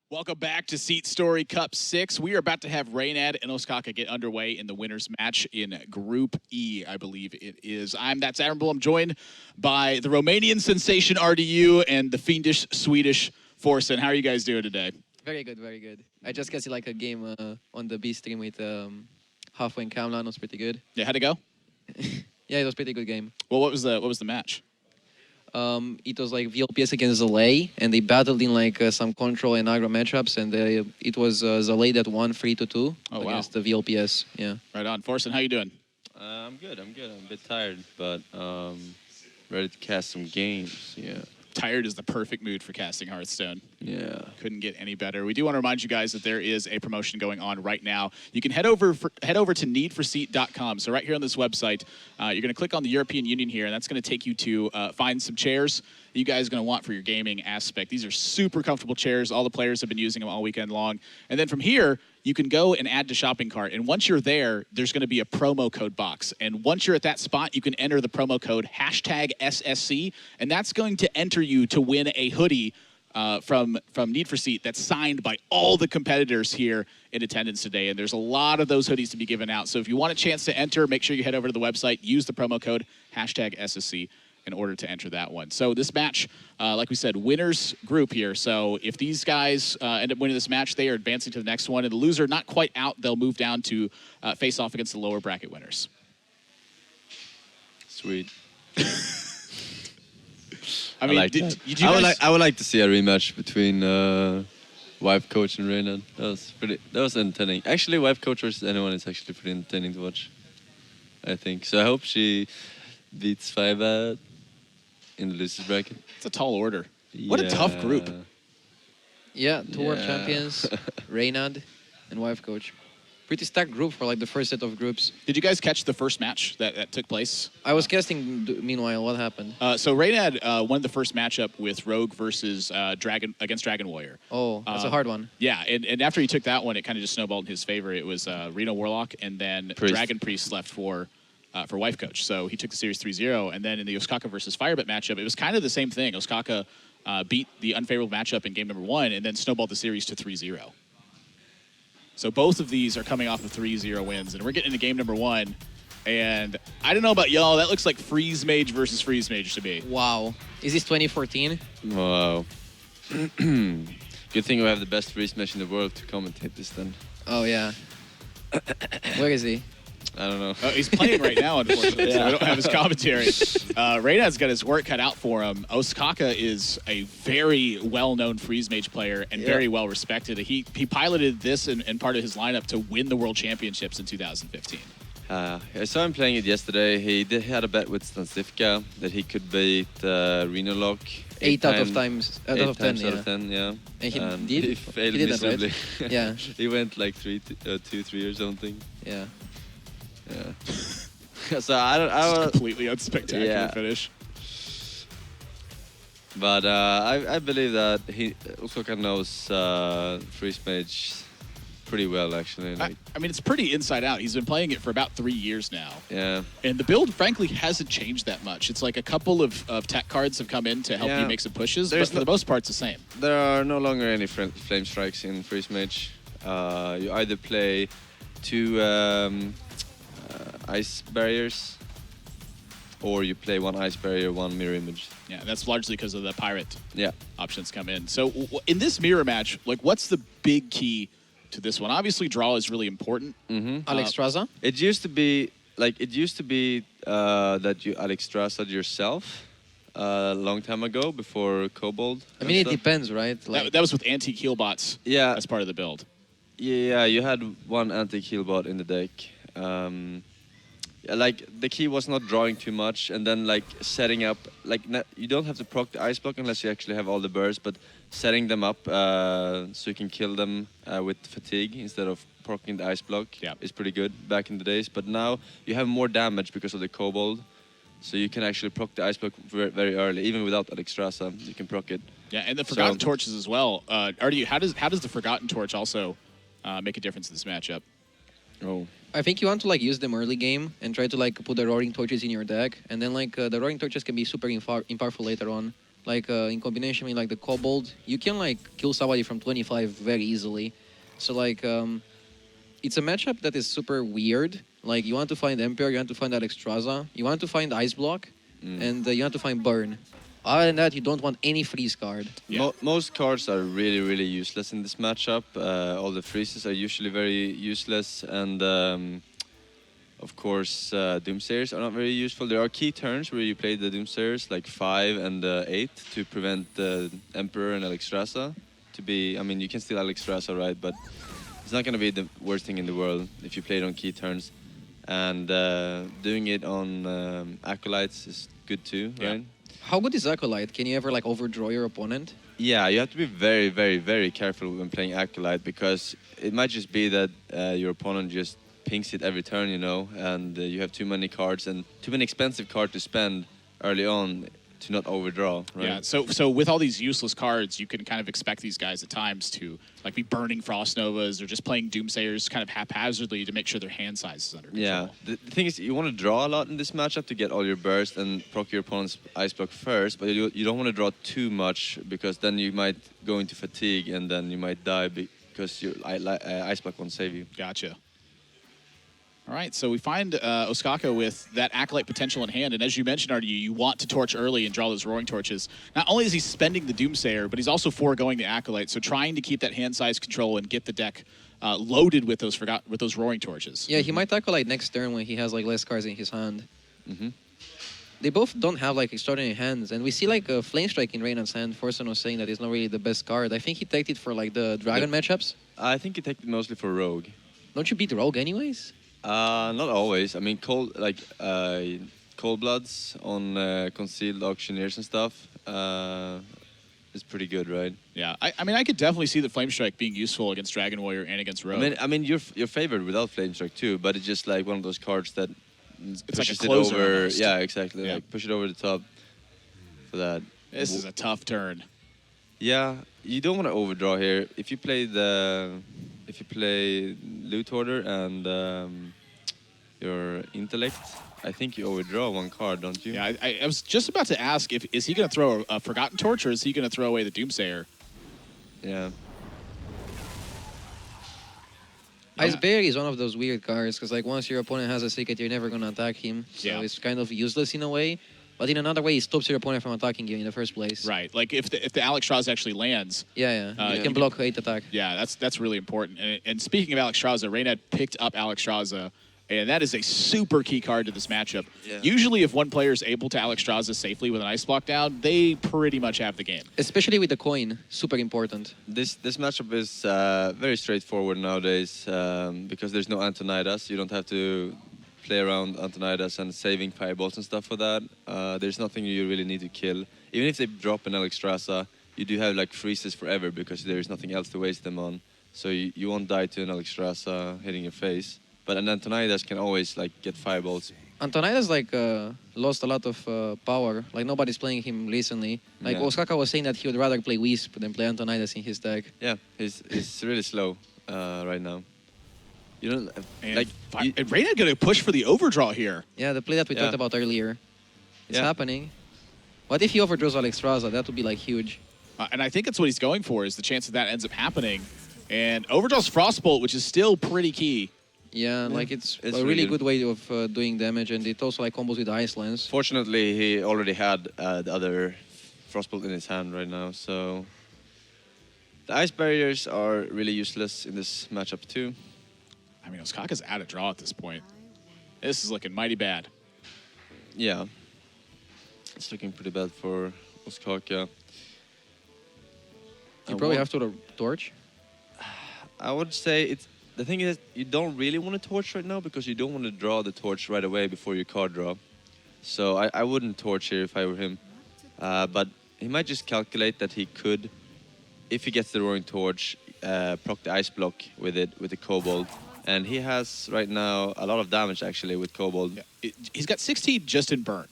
Welcome back to SeatStory Cup 6. We are about to have Reynad and Ostkaka get underway in the winners match in Group E, I believe it is. That's Admirable. I'm joined by the Romanian sensation RDU and the fiendish Swedish Forsen. How are you guys doing today? Very good, very good. I just got like a game on the B stream with Halfway and Kamlan. It was pretty good. Yeah, how'd it go? Yeah, it was a pretty good game. Well, what was the match? It was like VLPS against Zalay, and they battled in like some control and aggro matchups, and it was Zalay that won 3-2 against the VLPS. Yeah. Right on. Forsen, how you doing? I'm good. I'm a bit tired, but ready to cast some games. Yeah. Tired is the perfect mood for casting Hearthstone. Yeah. Couldn't get any better. We do want to remind you guys that there is a promotion going on right now. You can head over to needforseat.com. So right here on this website, you're going to click on the European Union here, and that's going to take you to find some chairs you guys are going to want for your gaming aspect. These are super comfortable chairs. All the players have been using them all weekend long. And then from here, you can go and add to shopping cart. And once you're there, there's going to be a promo code box. And once you're at that spot, you can enter the promo code #SSC, and that's going to enter you to win a hoodie from Need for Seat that's signed by all the competitors here in attendance today. And there's a lot of those hoodies to be given out. So if you want a chance to enter, make sure you head over to the website, use the promo code #SSC in order to enter that one. So this match, like we said, winners group here. So if these guys end up winning this match, they are advancing to the next one. And the loser, not quite out, they'll move down to face off against the lower bracket winners. Sweet. I mean, I would like to see a rematch between Wife Coach and Reynad. That was entertaining. Actually, Wife Coach versus anyone is actually pretty entertaining to watch, I think. So I hope she beats Five in the losers bracket. It's a tall order. What a tough group. Yeah, two world champions, Reynad and Wife Coach. Pretty stacked group for like the first set of groups. Did you guys catch the first match that took place? I was casting meanwhile. What happened? So Reynad won the first matchup with Rogue versus Dragon Warrior. Oh, that's a hard one. Yeah, and after he took that one, it kind of just snowballed in his favor. It was Reno Warlock and then Dragon Priest left for Wife Coach. So he took the series 3-0. And then in the Ostkaka versus Firebit matchup, it was kind of the same thing. Ostkaka beat the unfavorable matchup in game number 1 and then snowballed the series to 3-0. So both of these are coming off of 3-0 wins. And we're getting into game number 1. And I don't know about y'all, that looks like Freeze Mage versus Freeze Mage to me. Wow. Is this 2014? Wow. Good thing we have the best Freeze Mage in the world to commentate this then. Oh, yeah. Where is he? I don't know. He's playing right now, unfortunately, so we don't have his commentary. Reynad's got his work cut out for him. Ostkaka is a very well-known Freeze Mage player and very well-respected. He piloted this and part of his lineup to win the World Championships in 2015. I saw him playing it yesterday. He had a bet with Stansivka that he could beat Reno Lock 8 out of 10, out of 10, yeah. And he did? He failed he did miserably. That, right? Yeah. He went like 2-3 or something. Yeah. Yeah. So I was completely unspectacular finish. But I believe that Ostkaka knows Freeze Mage pretty well, actually. Like, I mean, it's pretty inside out. He's been playing it for about 3 years now. Yeah. And the build, frankly, hasn't changed that much. It's like a couple of tech cards have come in to help you make some pushes, but for the most part, it's the same. There are no longer any flame strikes in Freeze Mage. You either play 2 ice barriers, or you play 1 ice barrier, 1 mirror image. Yeah, that's largely because of the pirate options come in. So in this mirror match, like, what's the big key to this one? Obviously, draw is really important. Alexstrasza? It used to be that you Alexstrasza yourself a long time ago before Kobold. I mean, it depends, right? Like, that was with antique heal bots as part of the build. Yeah, you had 1 antique heal bot in the deck. Like, the key was not drawing too much, and then like setting up, like, you don't have to proc the ice block unless you actually have all the bursts, but setting them up so you can kill them with fatigue instead of proccing the ice block is pretty good back in the days. But now you have more damage because of the Kobold, so you can actually proc the ice block very early, even without Alexstrasza, you can proc it. Yeah, and the Forgotten Torches as well. Artie, how does the Forgotten Torch also make a difference in this matchup? Oh. I think you want to like use them early game and try to like put the Roaring Torches in your deck, and then like the Roaring Torches can be super powerful later on. like in combination with like the Kobold, you can like kill somebody from 25 very easily. So like it's a matchup that is super weird. Like you want to find Emperor, you want to find Alexstrasza, you want to find Ice Block, and you want to find Burn. Other than that, you don't want any freeze card. Yeah. Most cards are really, really useless in this matchup. All the freezes are usually very useless, and of course, Doomsayers are not very useful. There are key turns where you play the Doomsayers, like 5 and 8, to prevent the Emperor and Alexstrasza. I mean, you can steal Alexstrasza, right? But it's not going to be the worst thing in the world if you play it on key turns. And doing it on Acolytes is good too, right? How good is Acolyte? Can you ever like overdraw your opponent? Yeah, you have to be very, very, very careful when playing Acolyte, because it might just be that your opponent just pings it every turn, you know, and you have too many cards and too many expensive cards to spend early on to not overdraw, right? Yeah, so with all these useless cards, you can kind of expect these guys at times to like be burning Frost Novas or just playing Doomsayers kind of haphazardly to make sure their hand size is under control. Yeah, the thing is, you want to draw a lot in this matchup to get all your burst and proc your opponent's Ice Block first, but you don't want to draw too much, because then you might go into fatigue and then you might die because your Ice Block won't save you. Gotcha. All right, so we find Ostkaka with that Acolyte potential in hand, and as you mentioned, Artie, you want to torch early and draw those Roaring Torches. Not only is he spending the Doomsayer, but he's also foregoing the Acolyte, so trying to keep that hand size control and get the deck loaded with those Roaring Torches. Yeah, he might Acolyte next turn when he has like less cards in his hand. They both don't have like extraordinary hands, and we see like a Flame Strike in Reynad's hand. Forsen was saying that it's not really the best card. I think he taked it for like the Dragon matchups. I think he takes it mostly for Rogue. Don't you beat Rogue anyways? Not always. I mean, Cold Bloods on Concealed Auctioneers and stuff is pretty good, right? Yeah, I mean, I could definitely see the Flame Strike being useful against Dragon Warrior and against Rogue. I mean, you're favored without Flame Strike too, but it's just like one of those cards that it's like a pushes closer it over. almost. Yeah, exactly. Yeah. Like push it over the top for that. This is a tough turn. Yeah, you don't want to overdraw here. If you play Loot Hoarder and your Intellect, I think you overdraw one card, don't you? Yeah, I was just about to ask, is he going to throw a Forgotten Torch, or is he going to throw away the Doomsayer? Yeah. Ice Bear is one of those weird cards, because like once your opponent has a secret, you're never going to attack him. So it's kind of useless in a way. But in another way, it stops your opponent from attacking you in the first place. Right. Like if the Alexstrasza actually lands. Yeah. You can block 8 attack. Yeah, that's really important. And speaking of Alexstrasza, Reynad picked up Alexstrasza, and that is a super key card to this matchup. Yeah. Usually, if one player is able to Alexstrasza safely with an Ice Block down, they pretty much have the game. Especially with the coin, super important. This matchup is very straightforward nowadays because there's no Antonidas. You don't have to play around Antonidas and saving fireballs and stuff for that. There's nothing you really need to kill. Even if they drop an Alexstrasza, you do have like freezes forever because there's nothing else to waste them on. So you won't die to an Alexstrasza hitting your face. But an Antonidas can always like get fireballs. Antonidas like lost a lot of power. Like nobody's playing him recently. Like Ostkaka was saying that he would rather play Wisp than play Antonidas in his deck. Yeah, he's really slow right now. You know, and Reynad gonna push for the overdraw here. Yeah, the play that we talked about earlier. It's happening. What if he overdraws Alexstrasza? That would be like huge. And I think that's what he's going for, is the chance that ends up happening. And overdraws Frostbolt, which is still pretty key. Yeah, like it's a really good way of doing damage, and it also like combos with Ice Lance. Fortunately, he already had the other Frostbolt in his hand right now, so the Ice Barriers are really useless in this matchup too. I mean, Ostkaka's out of draw at this point. This is looking mighty bad. Yeah, it's looking pretty bad for Ostkaka. You probably have to torch. I would say the thing is, you don't really want to torch right now because you don't want to draw the torch right away before your card draw. So I wouldn't torch here if I were him. But he might just calculate that he could, if he gets the Roaring Torch, proc the Ice Block with the Kobold. And he has right now a lot of damage actually with Kobold. Yeah. He's got 16 just in burn.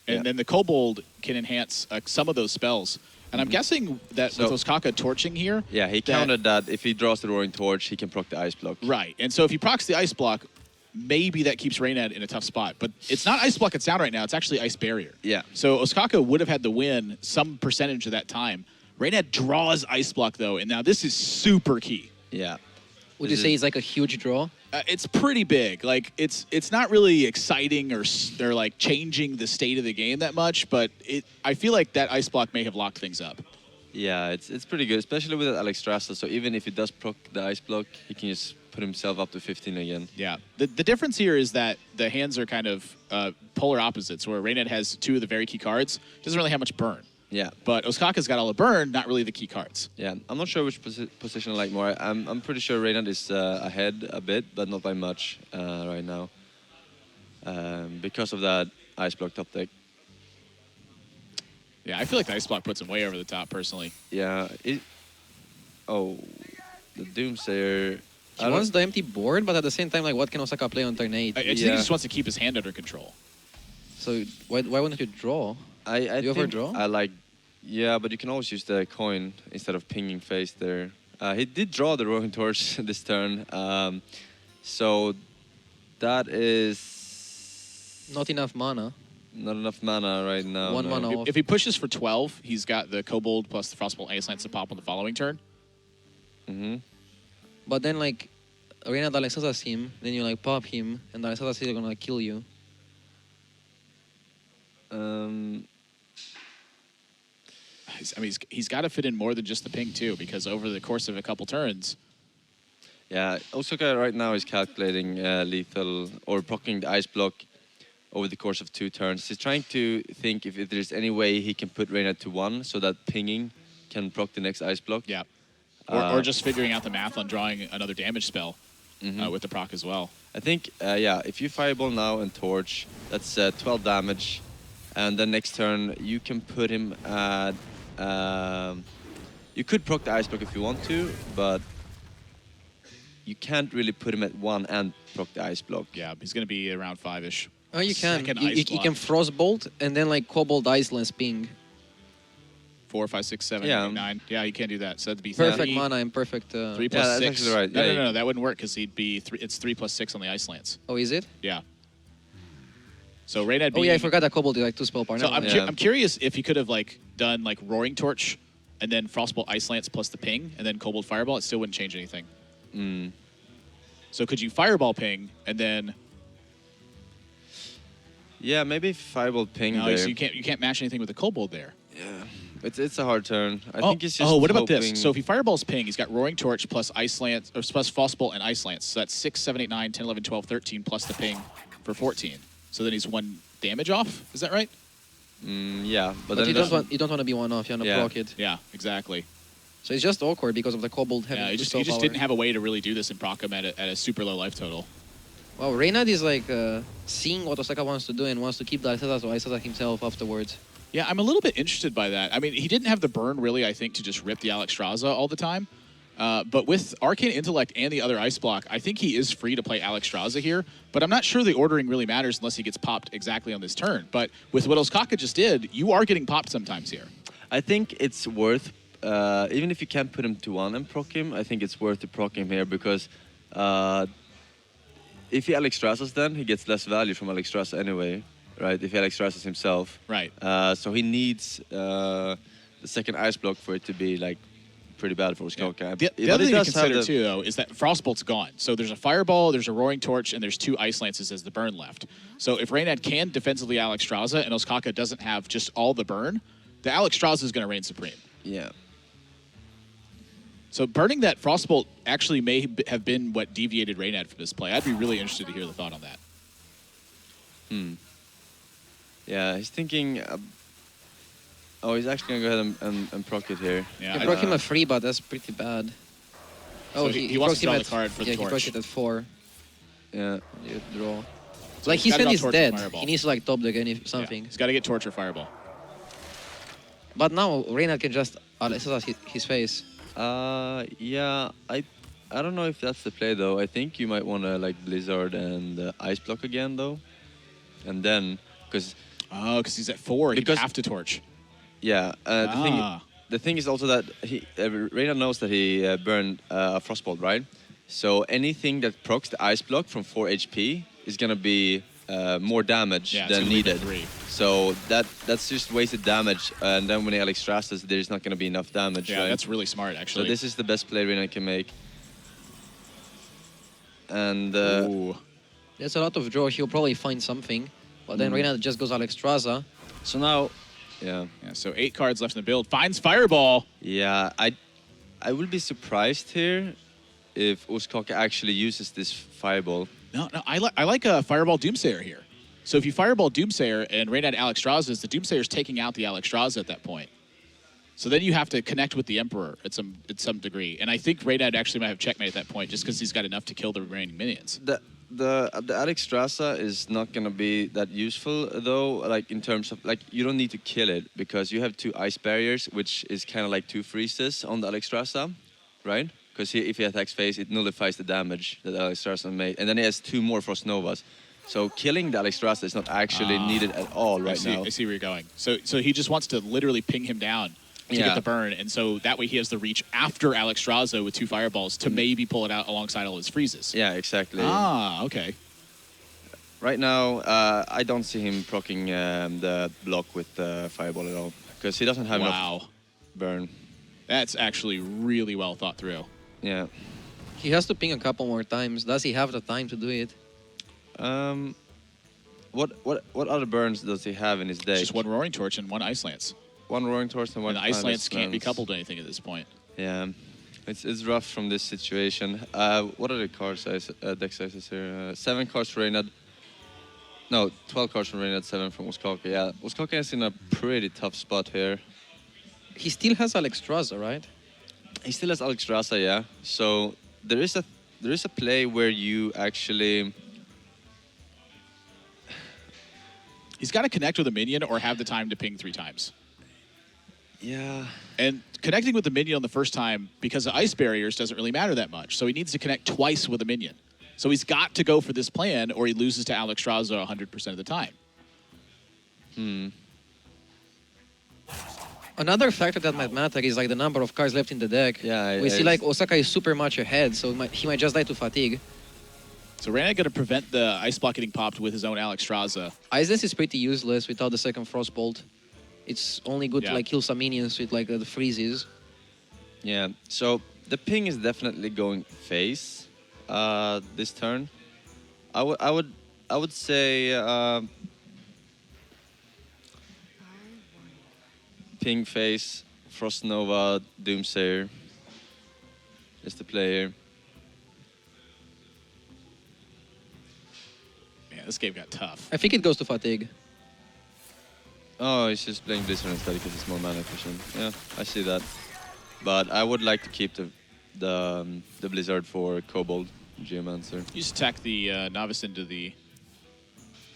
And then the Kobold can enhance some of those spells. And I'm guessing that with Ostkaka torching here... Yeah, he counted that if he draws the Roaring Torch, he can proc the Ice Block. Right. And so if he procs the Ice Block, maybe that keeps Reynad in a tough spot. But it's not Ice Block it's down right now. It's actually Ice Barrier. Yeah. So Ostkaka would have had the win some percentage of that time. Reynad draws Ice Block, though, and now this is super key. Yeah. Would you say it's like a huge draw? It's pretty big. Like it's not really exciting or like changing the state of the game that much, but I feel like that Ice Block may have locked things up. Yeah, it's pretty good, especially with Alex Strasser. So even if he does proc the Ice Block, he can just put himself up to 15 again. Yeah. The difference here is that the hands are kind of polar opposites, where Reynad has two of the very key cards. Doesn't really have much burn. Yeah. But Ostkaka's got all the burn, not really the key cards. Yeah, I'm not sure which position I like more. I'm pretty sure Reynad is ahead a bit, but not by much right now. Because of that Ice Block top deck. Yeah, I feel like the Ice Block puts him way over the top, personally. Yeah. Oh, the Doomsayer. He wants the empty board, but at the same time, like, what can Osaka play on turn 8? I think he just wants to keep his hand under control. So why wouldn't you draw? I Do you think overdraw? I like, yeah, but you can always use the coin instead of pinging face there. He did draw the Roaring Torch this turn, so that is Not enough mana. not enough mana right now. One no. mana off. If he pushes for 12, he's got the Kobold plus the Frostbolt Ice Lance to pop on the following turn. Mm-hmm. But then, like, Reynad Alexa's him, then you, like, pop him, and Alexa's still gonna kill you. I mean, he's got to fit in more than just the ping, too, because over the course of a couple turns... Yeah, Osaka right now is calculating lethal or proccing the Ice Block over the course of 2 turns. He's trying to think if there's any way he can put Reynad to 1 so that pinging can proc the next Ice Block. Yeah. Or just figuring out the math on drawing another damage spell with the proc as well. I think, yeah, if you Fireball now and Torch, that's 12 damage. And then next turn, you can put him at... you could proc the Ice Block if you want to, but you can't really put him at 1 and proc the Ice Block. Yeah, he's going to be around 5-ish. Oh, you can. Second You Ice can Block. Frostbolt, and then, like, Kobold Ice Lance ping. 4, 5, 6, 7, Yeah. 8, 9. Yeah, you can't do that. So that'd be Perfect 3, mana and perfect... 3 plus Yeah, that's 6. actually right. No, Yeah, no, that wouldn't work because he'd be... It's 3 plus 6 on the Ice Lance. Oh, is it? Yeah. So Reynad Oh, yeah, I forgot that Kobold is, like, 2 spell power. So Never mind. Yeah. I'm curious if he could have like done like Roaring Torch and then Frostbolt Ice Lance plus the ping and then Kobold Fireball. It still wouldn't change anything. Mm. So could you Fireball ping and then... Yeah, maybe Fireball ping No, there. so you can't match anything with the Kobold there. Yeah, it's a hard turn. I think it's just what about hoping... this? So if he Fireballs ping, he's got Roaring Torch plus Ice Lance, or plus Frostbolt and Ice Lance. So that's 6, 7, 8, 9, 10, 11, 12, 13 plus the ping for 14. So then he's 1 damage off. Is that right? yeah, but But then you don't want to be one off, you want to Yeah. proc it. Yeah, exactly. So it's just awkward because of the Kobold having Yeah, he 2 just spell power. didn't have a way to really do this in proc him at a super low life total. Wow, Reynad is like seeing what Osaka wants to do and wants to keep the Alexa's or Alexa's himself afterwards. Yeah, I'm a little bit interested by that. I mean, he didn't have the burn, really, I think, to just rip the Alexstrasza all the time. But with Arcane Intellect and the other Ice Block, I think he is free to play Alexstrasza here. But I'm not sure the ordering really matters unless he gets popped exactly on this turn. But with what Ostkaka just did, you are getting popped sometimes here. I think it's worth, even if you can't put him to 1 and proc him, I think it's worth to proc him here because if he Alexstrasza's then, he gets less value from Alexstrasza anyway, right? If he Alexstrasza's himself. Right. So he needs the second Ice Block for it to be like pretty bad for Ostkaka. The But other it thing to does have consider, the- too, though, is that Frostbolt's gone. So there's a Fireball, there's a Roaring Torch, and there's 2 Ice Lances as the burn left. So if Reynad can defensively Alexstrasza and Ostkaka doesn't have just all the burn, the Alexstrasza is going to reign supreme. Yeah. So burning that Frostbolt actually may have been what deviated Reynad from this play. I'd be really interested to hear the thought on that. Yeah, he's thinking... oh, he's actually going to go ahead and proc it here. Yeah, You I- proc him a 3, but that's pretty bad. So he wants procs to draw him the card for the he torch. procs it at 4. Yeah. You draw. So Like, he's his gotta hand draw is Torch or dead. Fireball. He needs to, like, top deck any Yeah, something. he's got to get Torch or Fireball. But now, Reynad can just Alexa's his face. Yeah, I don't know if that's the play though. I think you might want to like Blizzard and Ice Block again though, and then because Oh, because he's at 4. He'd Because- have to Torch. yeah, the thing is also that Reynad knows that he burned a Frostbolt, right? So anything that procs the ice block from 4 HP is gonna be more damage Yeah, it's than gonna leave it needed. 3. So that's just wasted damage, and then when he Alexstrasza's, there's not gonna be enough damage. Yeah, right? that's really smart, So actually. this is the best play Reynad can make. And Ooh. There's a lot of draw. He'll probably find something. But then Reynad just goes Alexstrasza. so now, yeah, So 8 cards left in the build. Finds Fireball. yeah, I will be surprised here if Ostkaka actually uses this fireball. No, I like a Fireball Doomsayer here. So if you Fireball Doomsayer and Reynad Alexstrasza's, the Doomsayer's taking out the Alexstrasza at that point. So then you have to connect with the Emperor at some degree. And I think Reynad actually might have checkmate at that point just because he's got enough to kill the remaining minions. The Alexstrasza is not gonna be that useful though, like in terms of like you don't need to kill it because you have 2 ice barriers, which is kind of like 2 freezes on the Alexstrasza, right? Because if he attacks phase, it nullifies the damage that Alexstrasza made, and then he has 2 more Frost Novas. So killing the Alexstrasza is not actually needed at all right now. I see where you're going. So he just wants to literally ping him down to get the burn, and so that way he has the reach after Alexstrasza with 2 fireballs to maybe pull it out alongside all his freezes. Yeah, exactly. Okay. Right now, I don't see him proccing the block with fireball at all because he doesn't have enough burn. That's actually really well thought through. Yeah. He has to ping a couple more times. Does he have the time to do it? What other burns does he have in his deck? Just 1 Roaring Torch and 1 Ice Lance. 1 Roaring Torch and 1 And the Ice Lance can't be Lance. coupled to anything at this point. Yeah, it's rough from this situation. What are the card size, deck sizes here? 7 cards for Reynad. No, 12 cards from Reynad, 7 from Ostkaka. Yeah, Ostkaka is in a pretty tough spot here. He still has Alexstrasza, right? He still has Alexstrasza, yeah. So there is a play where you actually. He's got to connect with a minion or have the time to ping 3 times. Yeah. And connecting with the minion on the first time, because of ice barriers, doesn't really matter that much. So he needs to connect twice with a minion. So he's got to go for this plan, or he loses to Alexstrasza 100% of the time. Another factor that might matter is like the number of cards left in the deck. Yeah, we see like Osaka is super much ahead, so he might just die to fatigue. So Reynad going to prevent the ice block getting popped with his own Alexstrasza. Ice Dance is pretty useless without the second Frostbolt. It's only good to like kill some minions with like the freezes. Yeah. So the ping is definitely going face this turn. I would say ping face, Frost Nova, Doomsayer is the player. Man, this game got tough. I think it goes to fatigue. Oh, he's just playing Blizzard instead because it's more mana efficient. Yeah, I see that. But I would like to keep the Blizzard for Kobold Geomancer. You just attack the Novice into the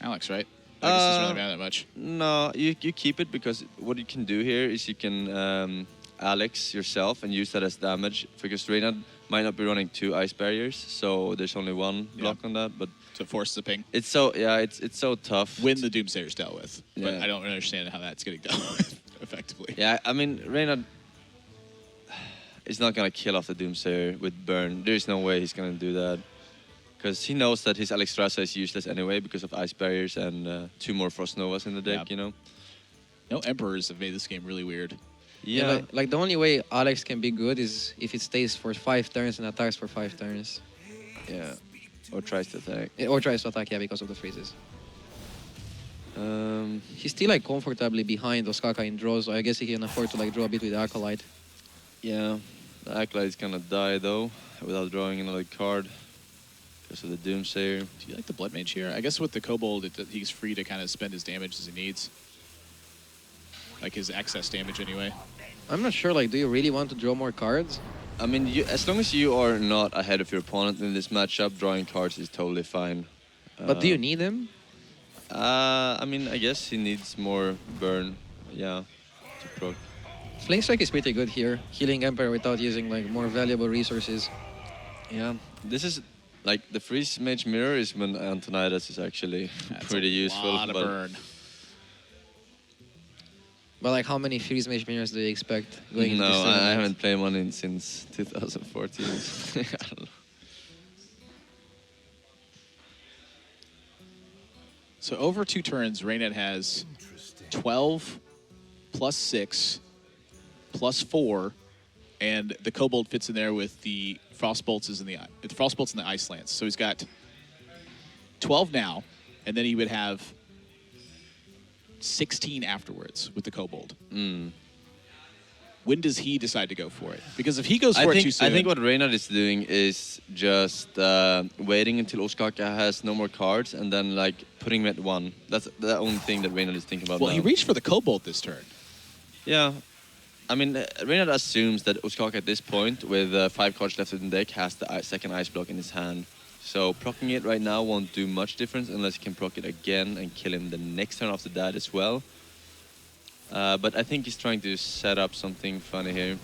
Alex, right? I guess it doesn't really matter that much. No, you keep it because what you can do here is you can Alex yourself and use that as damage because Reynad might not be running 2 ice barriers, so there's only 1 block on that. But to force the ping. It's so it's so tough. When the Doomsayer's dealt with, but Yeah. I don't understand how that's getting dealt with effectively. Yeah, I mean Reynad is not gonna kill off the Doomsayer with burn. There's no way he's gonna do that. Because he knows that his Alexstrasza is useless anyway because of ice barriers and 2 more Frost Novas in the deck, you know? No Emperors have made this game really weird. Yeah. Like the only way Alex can be good is if it stays for 5 turns and attacks for 5 turns. Yeah. Or tries to attack. Or tries to attack, yeah, because of the freezes. He's still like comfortably behind Ostkaka in draws, so I guess he can afford to like draw a bit with Acolyte. Yeah. The Acolyte is gonna die though without drawing another card because of the Doomsayer. Do you like the Blood Mage here? I guess with the Kobold, he's free to kind of spend his damage as he needs. Like his excess damage anyway. I'm not sure, like, do you really want to draw more cards? I mean, as long as you are not ahead of your opponent in this matchup, drawing cards is totally fine. But do you need them? I mean, I guess he needs more burn, yeah, to proc. Flame Strike is pretty good here, healing Emperor without using like more valuable resources. Yeah, this is like the Freeze Mage Mirror is when Antonidas is actually pretty useful. Lot of burn. But like, how many Freeze Mage Mirrors do you expect going into No, this I tournament? haven't played one since 2014. I don't know. So over 2 turns, Reynad has 12 plus 6 plus 4, and the Kobold fits in there with the Frostbolts and the Ice Lance. So he's got 12 now, and then he would have 16 afterwards with the Kobold. When does he decide to go for it? Because if he goes for it too soon... I think what Reynad is doing is just waiting until Ostkaka has no more cards and then like putting him at 1. That's the only thing that Reynad is thinking about Well, now. he reached for the Kobold this turn. Yeah. I mean, Reynad assumes that Ostkaka at this point, with 5 cards left in the deck, has the second ice block in his hand. So proccing it right now won't do much difference unless he can proc it again and kill him the next turn after that as well. But I think he's trying to set up something funny here.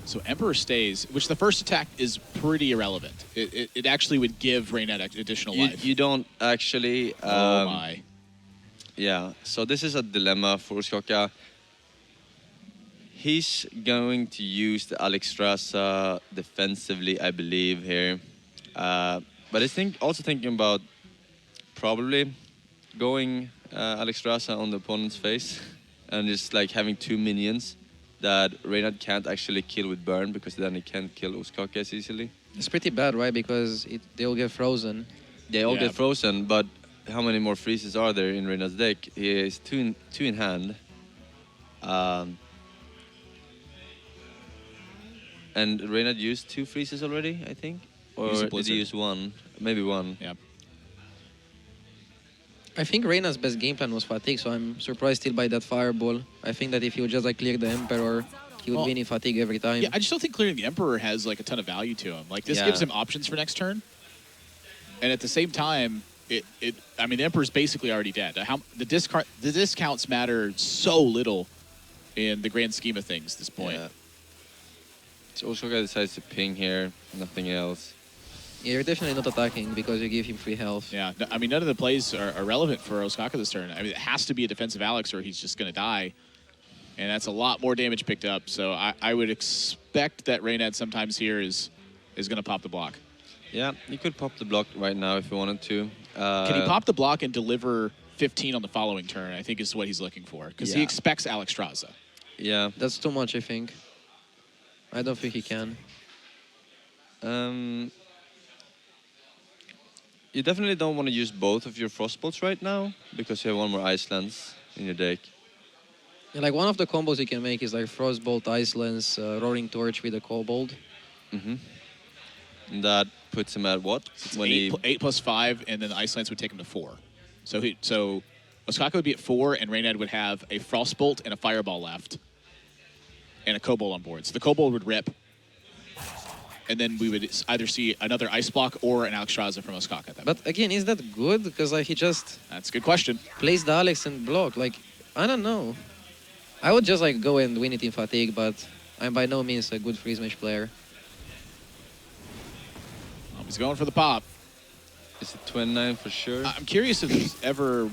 So Emperor stays, which the first attack is pretty irrelevant. It actually would give Reynad additional life. You don't actually... oh my. Yeah, so this is a dilemma for Ostkaka. He's going to use the Alexstrasza defensively, I believe, here. But I also thinking about probably going Alexstrasza on the opponent's face and just like having 2 minions that Reynad can't actually kill with burn, because then he can't kill Ostkaka as easily. It's pretty bad, right? Because they all get frozen. They all get frozen, but how many more freezes are there in Reynad's deck? He has two in hand. And Reynad used 2 freezes already, I think? Or did he use 1? Maybe 1. Yeah. I think Reynad's best game plan was fatigue, so I'm surprised still by that fireball. I think that if he would just like clear the Emperor, he would win in fatigue every time. Yeah, I just don't think clearing the Emperor has like a ton of value to him. Like this gives him options for next turn, and at the same time, I mean, the Emperor's basically already dead. The discounts matter so little in the grand scheme of things at this point. Yeah. So Ostkaka decides to ping here, nothing else. Yeah, you're definitely not attacking because you give him free health. Yeah, I mean, none of the plays are relevant for Ostkaka this turn. I mean, it has to be a defensive Alex or he's just going to die. And that's a lot more damage picked up. So I would expect that Reynad sometimes here is going to pop the block. Yeah, he could pop the block right now if he wanted to. Can he pop the block and deliver 15 on the following turn, I think is what he's looking for. Because he expects Alexstrasza. Yeah. That's too much, I think. I don't think he can. You definitely don't want to use both of your Frostbolts right now, because you have 1 more Ice Lance in your deck. Yeah, like one of the combos you can make is like Frostbolt, Ice Lance, Roaring Torch with a Kobold. And that puts him at what? It's 8 plus 5, and then the Ice Lance would take him to 4. So Ostkaka would be at 4, and Reynad would have a Frostbolt and a Fireball left, and a Kobold on board. So the Kobold would rip, and then we would either see another Ice Block or an Alexstrasza from Ostkaka at that point. But again, is that good? Because like he just That's a good question. plays the Alex and block. Like, I don't know. I would just like go and win it in fatigue, but I'm by no means a good freeze mesh player. He's going for the pop. Is it 29 for sure? I'm curious if there's ever...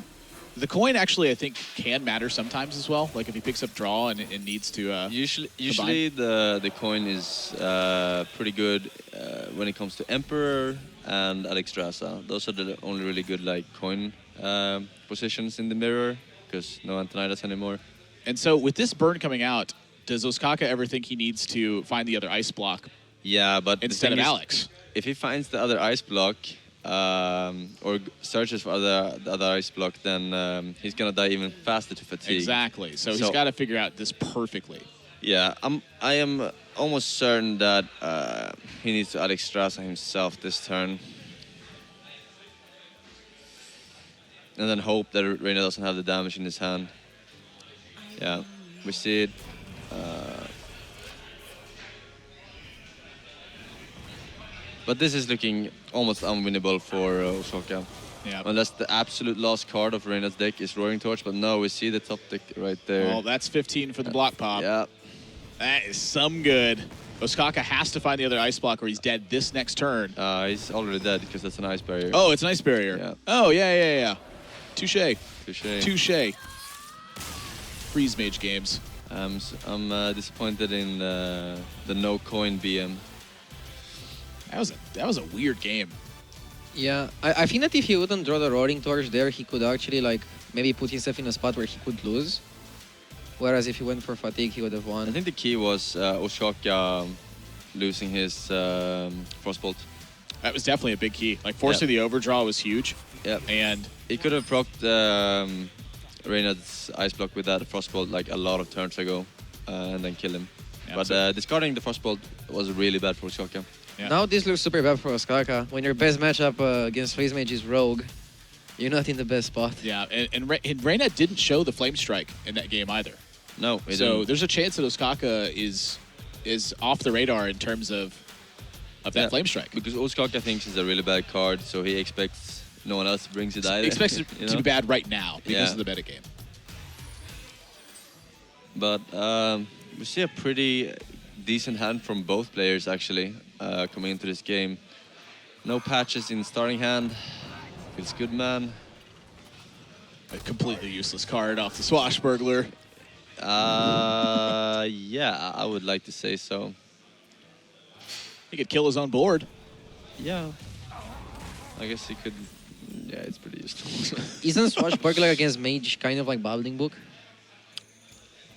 The coin actually, I think, can matter sometimes as well. Like if he picks up draw and needs to Usually the coin is pretty good when it comes to Emperor and Alexstrasza. Those are the only really good like coin positions in the mirror, because no Antonidas anymore. And so with this burn coming out, does Ostkaka ever think he needs to find the other ice block Yeah, but instead of Alex? If he finds the other ice block or searches for the other ice block, then he's gonna die even faster to fatigue. Exactly. So he's got to figure out this perfectly. Yeah, I am almost certain that he needs to Alexstrasza himself this turn. And then hope that Reynad doesn't have the damage in his hand. Yeah, we see it. But this is looking almost unwinnable for Ostkaka. Yeah. Unless the absolute last card of Reynad's deck is Roaring Torch, but no, we see the top deck right there. Well, that's 15 for the block pop. Yeah. That is some good. Ostkaka has to find the other ice block or he's dead this next turn. He's already dead because that's an ice barrier. Oh, it's an ice barrier. Yeah. Oh, yeah. Touche. Touche. Freeze mage games. I'm disappointed in the no coin BM. That was a weird game. Yeah, I think that if he wouldn't draw the Roaring Torch there, he could actually like maybe put himself in a spot where he could lose. Whereas if he went for Fatigue, he would have won. I think the key was Ostkaka losing his Frostbolt. That was definitely a big key. Like forcing the overdraw was huge. Yep. And He could have procced Reynad's Ice Block with that Frostbolt like a lot of turns ago and then kill him. Yeah, But so- discarding the Frostbolt was really bad for Ostkaka. Yeah. Now this looks super bad for Ostkaka. When your best matchup against Phase Mage is Rogue, you're not in the best spot. yeah, and Reynad didn't show the Flame Strike in that game either. No, he So didn't. there's a chance that Ostkaka is off the radar in terms of that Yeah, Flame Strike. Because Ostkaka thinks it's a really bad card, so he expects no one else brings it either. He expects it you to know? be bad right now because Yeah. of the meta game. But we see a pretty decent hand from both players actually coming into this game. No patches in starting hand. Feels good, man. A completely useless card off the Swashbuckler. Yeah, I would like to say so. He could kill his own board. Yeah. I guess he could. Yeah, it's pretty useful. Isn't Swashbuckler against Mage kind of like Babbling Book?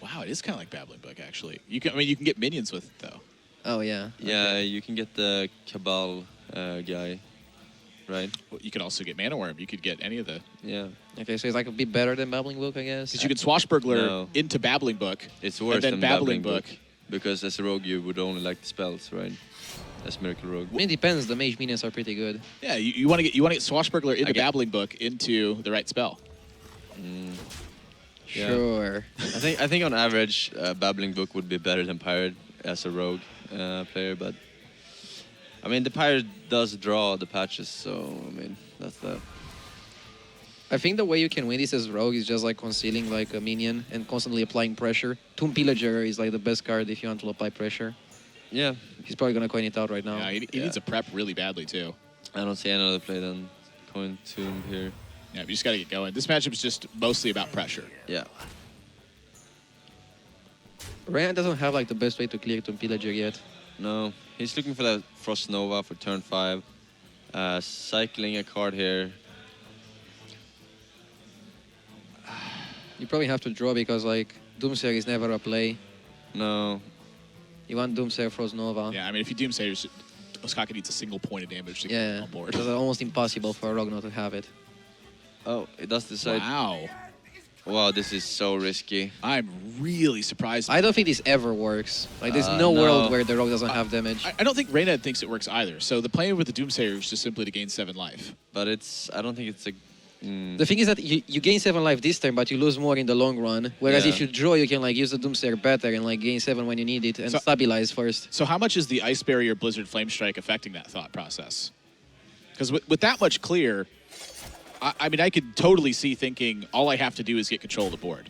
Wow, it is kind of like Babbling Book, actually. You can, I mean, you can get minions with it, though. Oh yeah. Yeah, you can get the Cabal guy, right? Well, you could also get Mana Worm. You could get any of the... Yeah. Okay, so it's like a bit better than Babbling Book, I guess. Because you can Swashbuckler No. into Babbling Book. It's worse then than Babbling Babbling Book. Book. Because as a rogue, you would only like the spells, right? As Miracle Rogue. I mean, it depends. The Mage minions are pretty good. Yeah, you want to get Swashbuckler into get- Babbling Book into the right spell. Yeah. Sure. I think on average, Babbling Book would be better than Pirate as a rogue player, but I mean the Pirate does draw the patches, so I mean that's that. I think the way you can win this as Rogue is just like concealing like a minion and constantly applying pressure. Tomb Pillager is like the best card if you want to apply pressure. Yeah, He's probably gonna coin it out right now. Yeah, he needs a prep really badly, too. I don't see any other play than Coin Tomb here. Yeah, we just got to get going. This matchup is just mostly about pressure. Yeah, Reynad doesn't have like the best way to clear Tomb Pillager yet. no, he's looking for that Frost Nova for turn 5. Cycling a card here. You probably have to draw because like Doomsayer is never a play. No, You want Doomsayer Frost Nova. Yeah, I mean, if you Doomsayer, Ostkaka needs a single point of damage to get Yeah, on board. it's almost impossible for a Rogue not to have it. oh, it does decide. Wow. Wow, this is so risky. I'm really surprised. I don't think this ever works. Like, there's no No. world where the Rogue doesn't have damage. I don't think Reynad thinks it works either. So the plan with the Doomsayer is just simply to gain 7 life. But I don't think it's a. The thing is that you gain 7 life this turn, but you lose more in the long run. Whereas Yeah. if you draw, you can like use the Doomsayer better and like gain 7 when you need it and So- stabilize first. So how much is the Ice Barrier Blizzard Flame Strike affecting that thought process? Because with that much clear, I mean, I could totally see thinking all I have to do is get control of the board.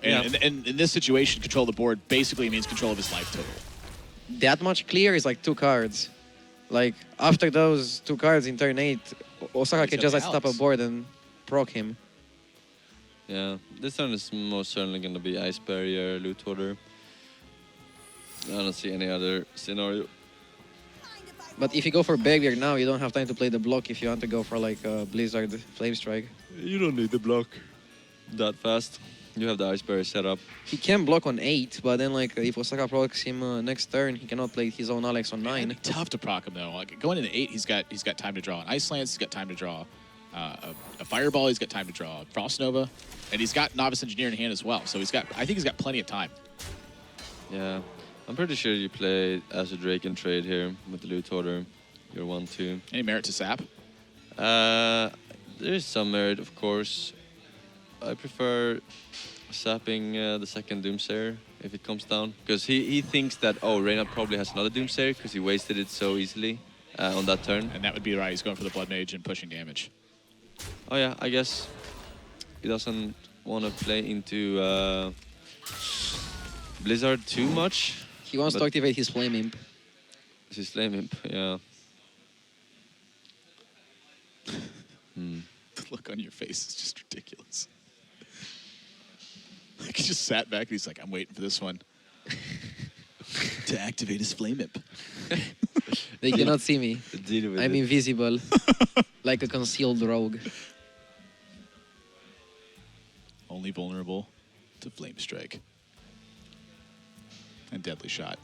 And, Yeah. and in this situation, control of the board basically means control of his life total. That much clear is like 2 cards. Like after those 2 cards in turn 8, Osaka He's can got just the like stop a Alex. board and proc him. Yeah, this turn is most certainly going to be Ice Barrier, Loot Hoarder. I don't see any other scenario. But if you go for Barrier now, you don't have time to play the block if you want to go for like a Blizzard Flame Strike. You don't need the block that fast. You have the Ice Barrier set up. He can block on 8, but then like if Osaka procs him next turn, he cannot play his own Alex on 9. It'd be tough to proc him though. Like going into 8, he's got time to draw an Ice Lance. He's got time to draw a Fireball. He's got time to draw a Frost Nova, and he's got Novice Engineer in hand as well. So I think he's got plenty of time. Yeah, I'm pretty sure you play as a Drake and trade here with the Loot Hoarder. You're 1-2. Any merit to Sap? There is some merit, of course. I prefer sapping the second Doomsayer if it comes down. Because he thinks that, oh, Reynad probably has another Doomsayer because he wasted it so easily on that turn. And that would be right. He's going for the Blood Mage and pushing damage. Oh yeah, I guess he doesn't want to play into Blizzard too much. He wants to But- activate his Flame Imp. This is Flame Imp, yeah. The look on your face is just ridiculous. Like he just sat back and he's like, I'm waiting for this one to activate his Flame Imp. They cannot see me. Deal with I'm it. invisible, like a concealed rogue. Only vulnerable to Flame Strike. And Deadly Shot.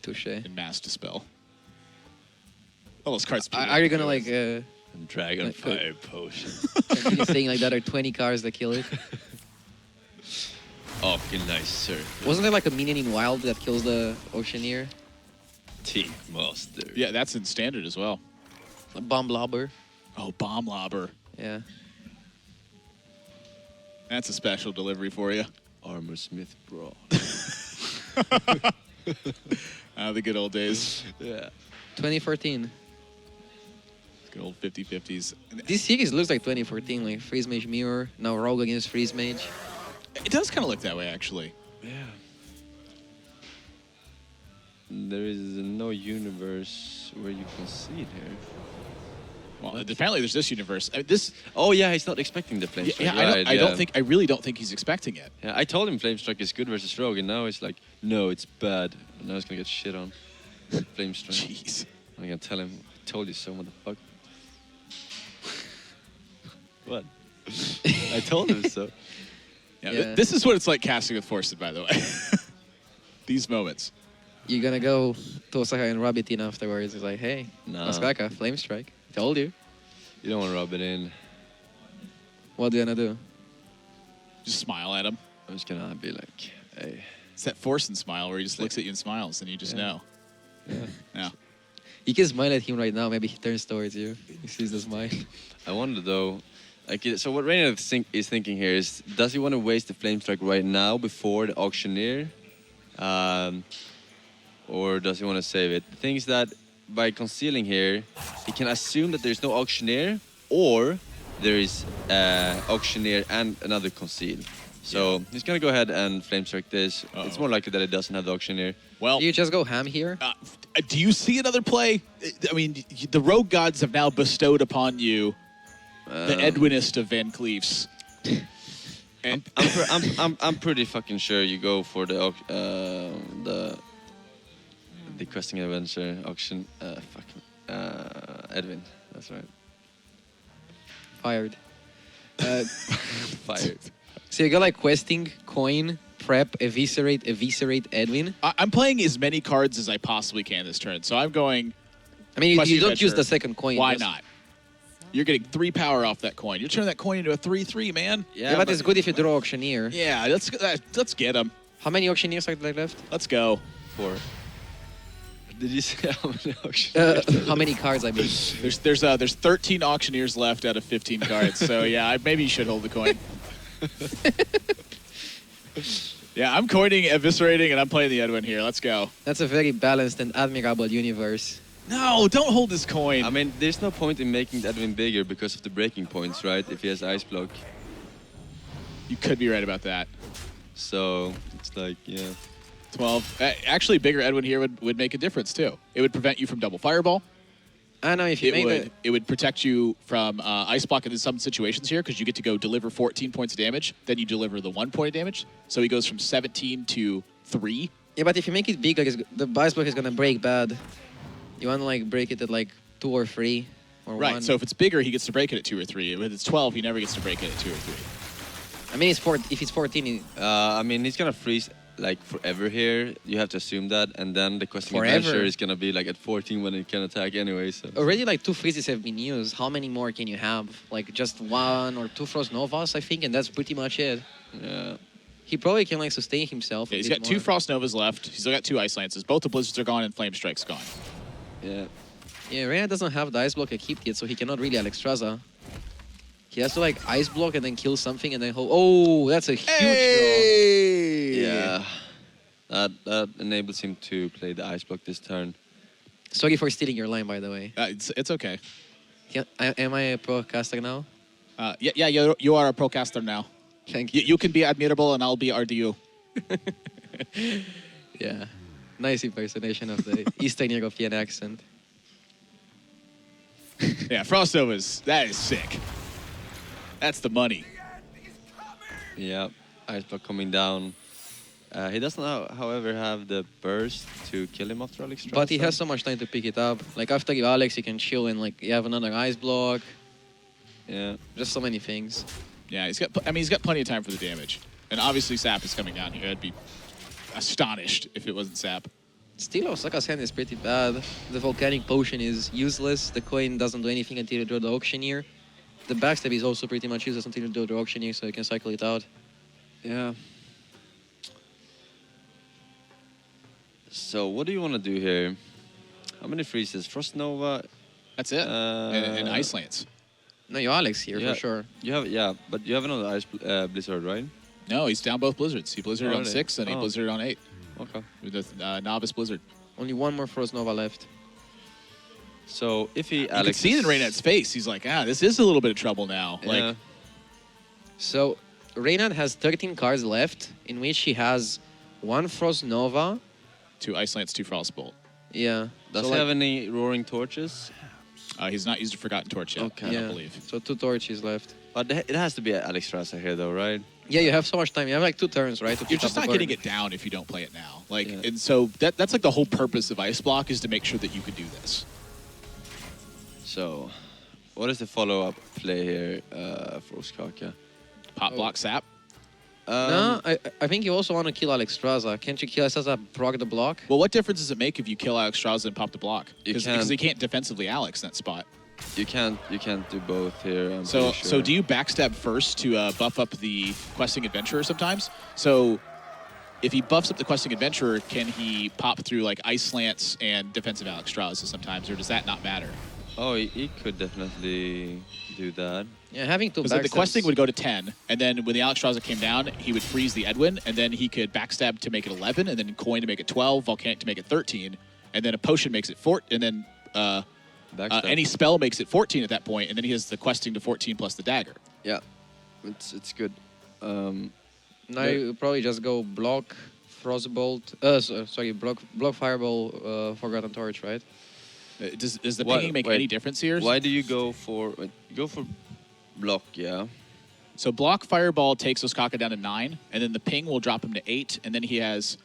Touche. And Mass Dispel. All those cards. Are you gonna like Dragon Like, Fire Potion. continue saying like that are 20 cards that kill it? Fucking nice, sir. Wasn't there like a minion in Wild that kills the Auctioneer? Team Master. Yeah, that's in Standard as well. A Bomb Lobber. Oh, Bomb Lobber. Yeah. That's a special delivery for you. Armor Smith, bro. The good old days. Yeah. 2014. Good old 50-50s. This series looks like 2014, like Freeze Mage Mirror, now Rogue against Freeze Mage. It does kind of look that way, actually. Yeah. There is no universe where you can see it here. Well, apparently there's this universe. This. Oh yeah, he's not expecting the flame strike. I really don't think he's expecting it. Yeah, I told him flame strike is good versus rogue, and now he's like, no, it's bad. And now he's gonna get shit on. Flame strike. Jeez. I'm gonna tell him, I told you so, motherfucker. What? I told him so. Yeah, Yeah. This is what it's like casting with Forsted, by the way. These moments. You're gonna go to Osaka and rub it in afterwards. It's like, hey, Nah. Ostkaka, Flame Strike. Told you. You don't want to rub it in. What do you gonna do? Just smile at him. I'm just gonna be like, hey. It's that Forsen smile where he just looks at you and smiles, and you just Yeah. know. Yeah. Yeah. You can smile at him right now. Maybe he turns towards you. He sees the smile. I wonder though, like, so what Reynad is thinking here is, does he want to waste the flame strike right now before the auctioneer, or does he want to save it? The thing is that by concealing here, he can assume that there's no auctioneer, or there is auctioneer and another conceal. So he's gonna go ahead and flame strike this. It's more likely that it doesn't have the auctioneer. Well, You just go ham here. do you see another play? I mean, the rogue gods have now bestowed upon you the Edwinist of Van Cleefs. And I'm pretty fucking sure you go for the questing adventure auction. Edwin, that's right. Fired. Fired. So you go like questing, coin, prep, eviscerate, Edwin. I'm playing as many cards as I possibly can this turn. So I'm going, I mean, Questing you don't use adventure. the second coin. why just- not? You're getting 3 power off that coin. You're turning that coin into a 3/3, man. Yeah, but it's good if you draw auctioneer. Yeah, let's get him. How many auctioneers are there left? Let's go. 4. Did you say how many auctions? How many cards? I mean, There's 13 auctioneers left out of 15 cards. So yeah, maybe you should hold the coin. Yeah, I'm coining, eviscerating, and I'm playing the Edwin here. Let's go. that's a very balanced and admirable universe. No, don't hold this coin. I mean, there's no point in making Edwin bigger because of the breaking points, right? If he has ice block. You could be right about that. So it's like, yeah. 12. Actually, bigger Edwin here would make a difference, too. It would prevent you from double fireball. I know if you make It would protect you from ice block in some situations here because you get to go deliver 14 points of damage. Then you deliver the 1 point of damage. So he goes from 17 to 3. Yeah, but if you make it big, like the ice block is gonna break bad. You want to like break it at like 2 or 3 or Right. 1. So if it's bigger, he gets to break it at 2 or 3. If it's 12, he never gets to break it at 2 or 3. I mean, if it's 14, I mean, he's gonna freeze like forever here. You have to assume that, and then the questing Forever? adventure is gonna be like at 14 when it can attack anyway. So already like 2 freezes have been used. How many more can you have? Like just 1 or 2 Frost Novas, I think, and that's pretty much it. yeah, He probably can like sustain himself. Yeah, a he's bit got 2 more. Frost Novas left. He's still got 2 Ice Lances. Both the Blizzards are gone and Flame Strike's gone. yeah. Yeah, Reynad doesn't have the ice block equipped yet, so he cannot really Alexstrasza. He has to like ice block and then kill something and then hold. Oh, that's a huge Yeah, that enables him to play the ice block this turn. draw. Sorry for stealing your line, by the way. It's okay. Am I a pro caster now? Yeah, you are a procaster now. Thank you. You can be admirable and I'll be RDU. Yeah. Nice impersonation of the Eastern European accent. Yeah, Frost Novas. That is sick. That's the money. Yeah, ice block coming down. He doesn't, however, have the burst to kill him after Alex. But he has so much time to pick it up. Like after you Alex, you can chill and like you have another ice block. Yeah. Just so many things. Yeah, he's got. I mean, he's got plenty of time for the damage, and obviously Sap is coming down here. I'd be astonished if it wasn't Sap. Still, Osaka's hand is pretty bad. The volcanic potion is useless. The coin doesn't do anything until you draw the auctioneer. The backstab is also pretty much useless until you draw the auctioneer, so you can cycle it out. Yeah. So what do you want to do here? How many freezes? Frost Nova. That's it. And Ice Lance. No, you Alex here Yeah. for sure. You have, but you have another Ice Blizzard, right? No, he's down both Blizzards. He Blizzarded on Already? 6 and he Oh. Blizzarded on 8 Okay. with the Novice Blizzard. Only one more Frost Nova left. So if he You can Alex see it in Reynad's face. He's like, this is a little bit of trouble now. Yeah. Like, So, Reynad has 13 cards left, in which he has one Frost Nova. 2 Ice Lance, 2 Frostbolt. Yeah. does so he have any Roaring Torches? He's not used a Forgotten Torch yet, Okay. I yeah. don't believe. So 2 torches left. But it has to be Alex Strasser here, though, right? Yeah, you have so much time. You have like 2 turns, right? to You're pick just up not the getting burn. it down if you don't play it now. Like, Yeah. and so that's like the whole purpose of Ice Block is to make sure that you can do this. So, what is the follow-up play here for Ostkaka? Pop Block Sap. No, I think you also want to kill Alexstrasza. Can't you kill Alexstrasza, proc the block? Well, what difference does it make if you kill Alex Strauss and pop the block? You Because can't. he can't defensively Alex in that spot. You can't do both here. I'm So pretty sure. so do you backstab first to buff up the Questing Adventurer sometimes? So if he buffs up the Questing Adventurer, can he pop through like Ice Lance and defensive Alex Strauss sometimes, or does that not matter? Oh, he could definitely do that. Yeah, having 2 Because the backstabs. Questing would go to 10, and then when the Alex Strauss came down, he would freeze the Edwin, and then he could backstab to make it 11, and then Coin to make it 12, Volcanic to make it 13, and then a Potion makes it 4, and then Backstab. any spell makes it 14 at that point, and then he has the Questing to 14 plus the Dagger. Yeah, it's good. Now you probably just go block, Frostbolt. Sorry, block Fireball, Forgotten Torch, right? Does the Why- pinging make wait, any difference here? Why do you go for block? Yeah. So block Fireball takes Ostkaka down to 9, and then the ping will drop him to 8, and then he has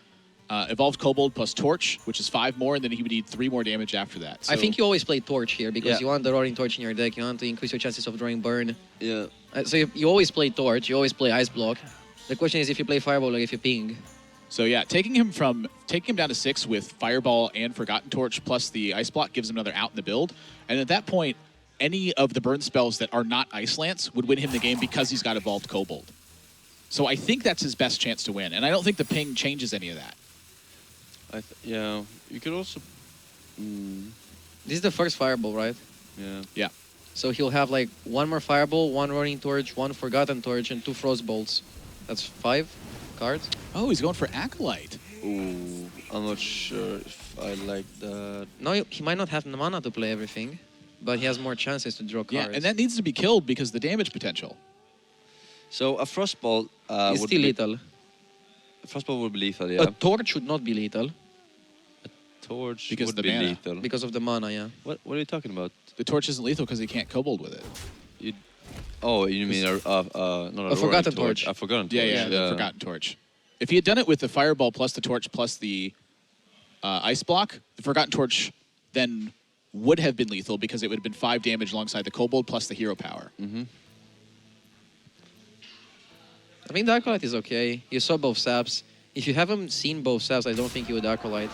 Evolved Kobold plus Torch, which is 5 more, and then he would need 3 more damage after that. So I think you always play Torch here because Yeah. you want the Roaring Torch in your deck. You want to increase your chances of drawing burn. Yeah. So you always play Torch. You always play Ice Block. The question is if you play Fireball or if you ping. So yeah, taking him down to 6 with Fireball and Forgotten Torch plus the Ice Block gives him another out in the build, and at that point, any of the burn spells that are not Ice Lance would win him the game because he's got Evolved Kobold. So I think that's his best chance to win, and I don't think the ping changes any of that. Yeah. You could also. This is the first Fireball, right? Yeah. Yeah. So he'll have like 1 more Fireball, 1 Roaring Torch, 1 Forgotten Torch, and 2 Frostbolts. That's 5 cards. Oh, he's going for Acolyte. Ooh, I'm not sure if I like that. No, he might not have the mana to play everything, but he has more chances to draw cards. Yeah, and that needs to be killed because of the damage potential. So a Frostball It's would still be, lethal. Frostball would be lethal, yeah. A Torch should not be lethal Torch Because would the be mana. lethal. because of the mana, yeah. What are you talking about? The Torch isn't lethal because he can't Kobold with it. Oh, you mean not a Roaring Forgotten Torch. A Forgotten Torch. Yeah, the Forgotten Torch. If he had done it with the Fireball plus the Torch plus the Ice Block, the Forgotten Torch then would have been lethal because it would have been 5 damage alongside the Kobold plus the Hero Power. Mm-hmm. I think the Acolyte is okay. You saw both Saps. If you haven't seen both Saps, I don't think you would Acolyte.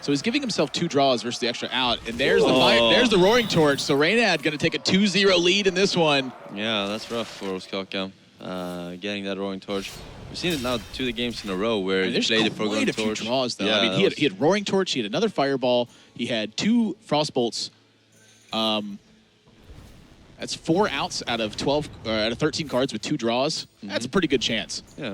So he's giving himself 2 draws versus the extra out, and there's there's the Roaring Torch. So Reynad going to take a 2-0 lead in this one. Yeah, that's rough for Ostkaka. Getting that Roaring Torch. We've seen it now 2 games in a row where he There's played the quite Forgotten a few Torch. draws, though. Yeah, I mean, that he had Roaring Torch, he had another Fireball, he had 2 Frostbolts. That's 4 outs out of 13 cards with 2 draws. That's a pretty good chance. Yeah.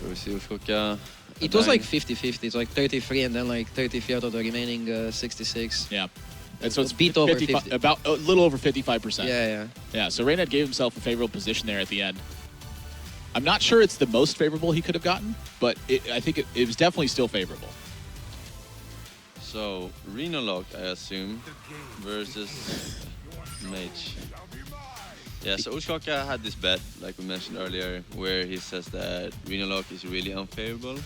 So we see Ostkaka. It was like 50-50. It's like 33 and then like 33 out of the remaining 66. Yeah. And so it's A bit over 50. about a little over 55%. Yeah. Yeah, so Reynad gave himself a favorable position there at the end. I'm not sure it's the most favorable he could have gotten, but I think it was definitely still favorable. So, Reynad, I assume, versus Mage. Yeah, so Ostkaka had this bet, like we mentioned earlier, where he says that Reynad is really unfavorable.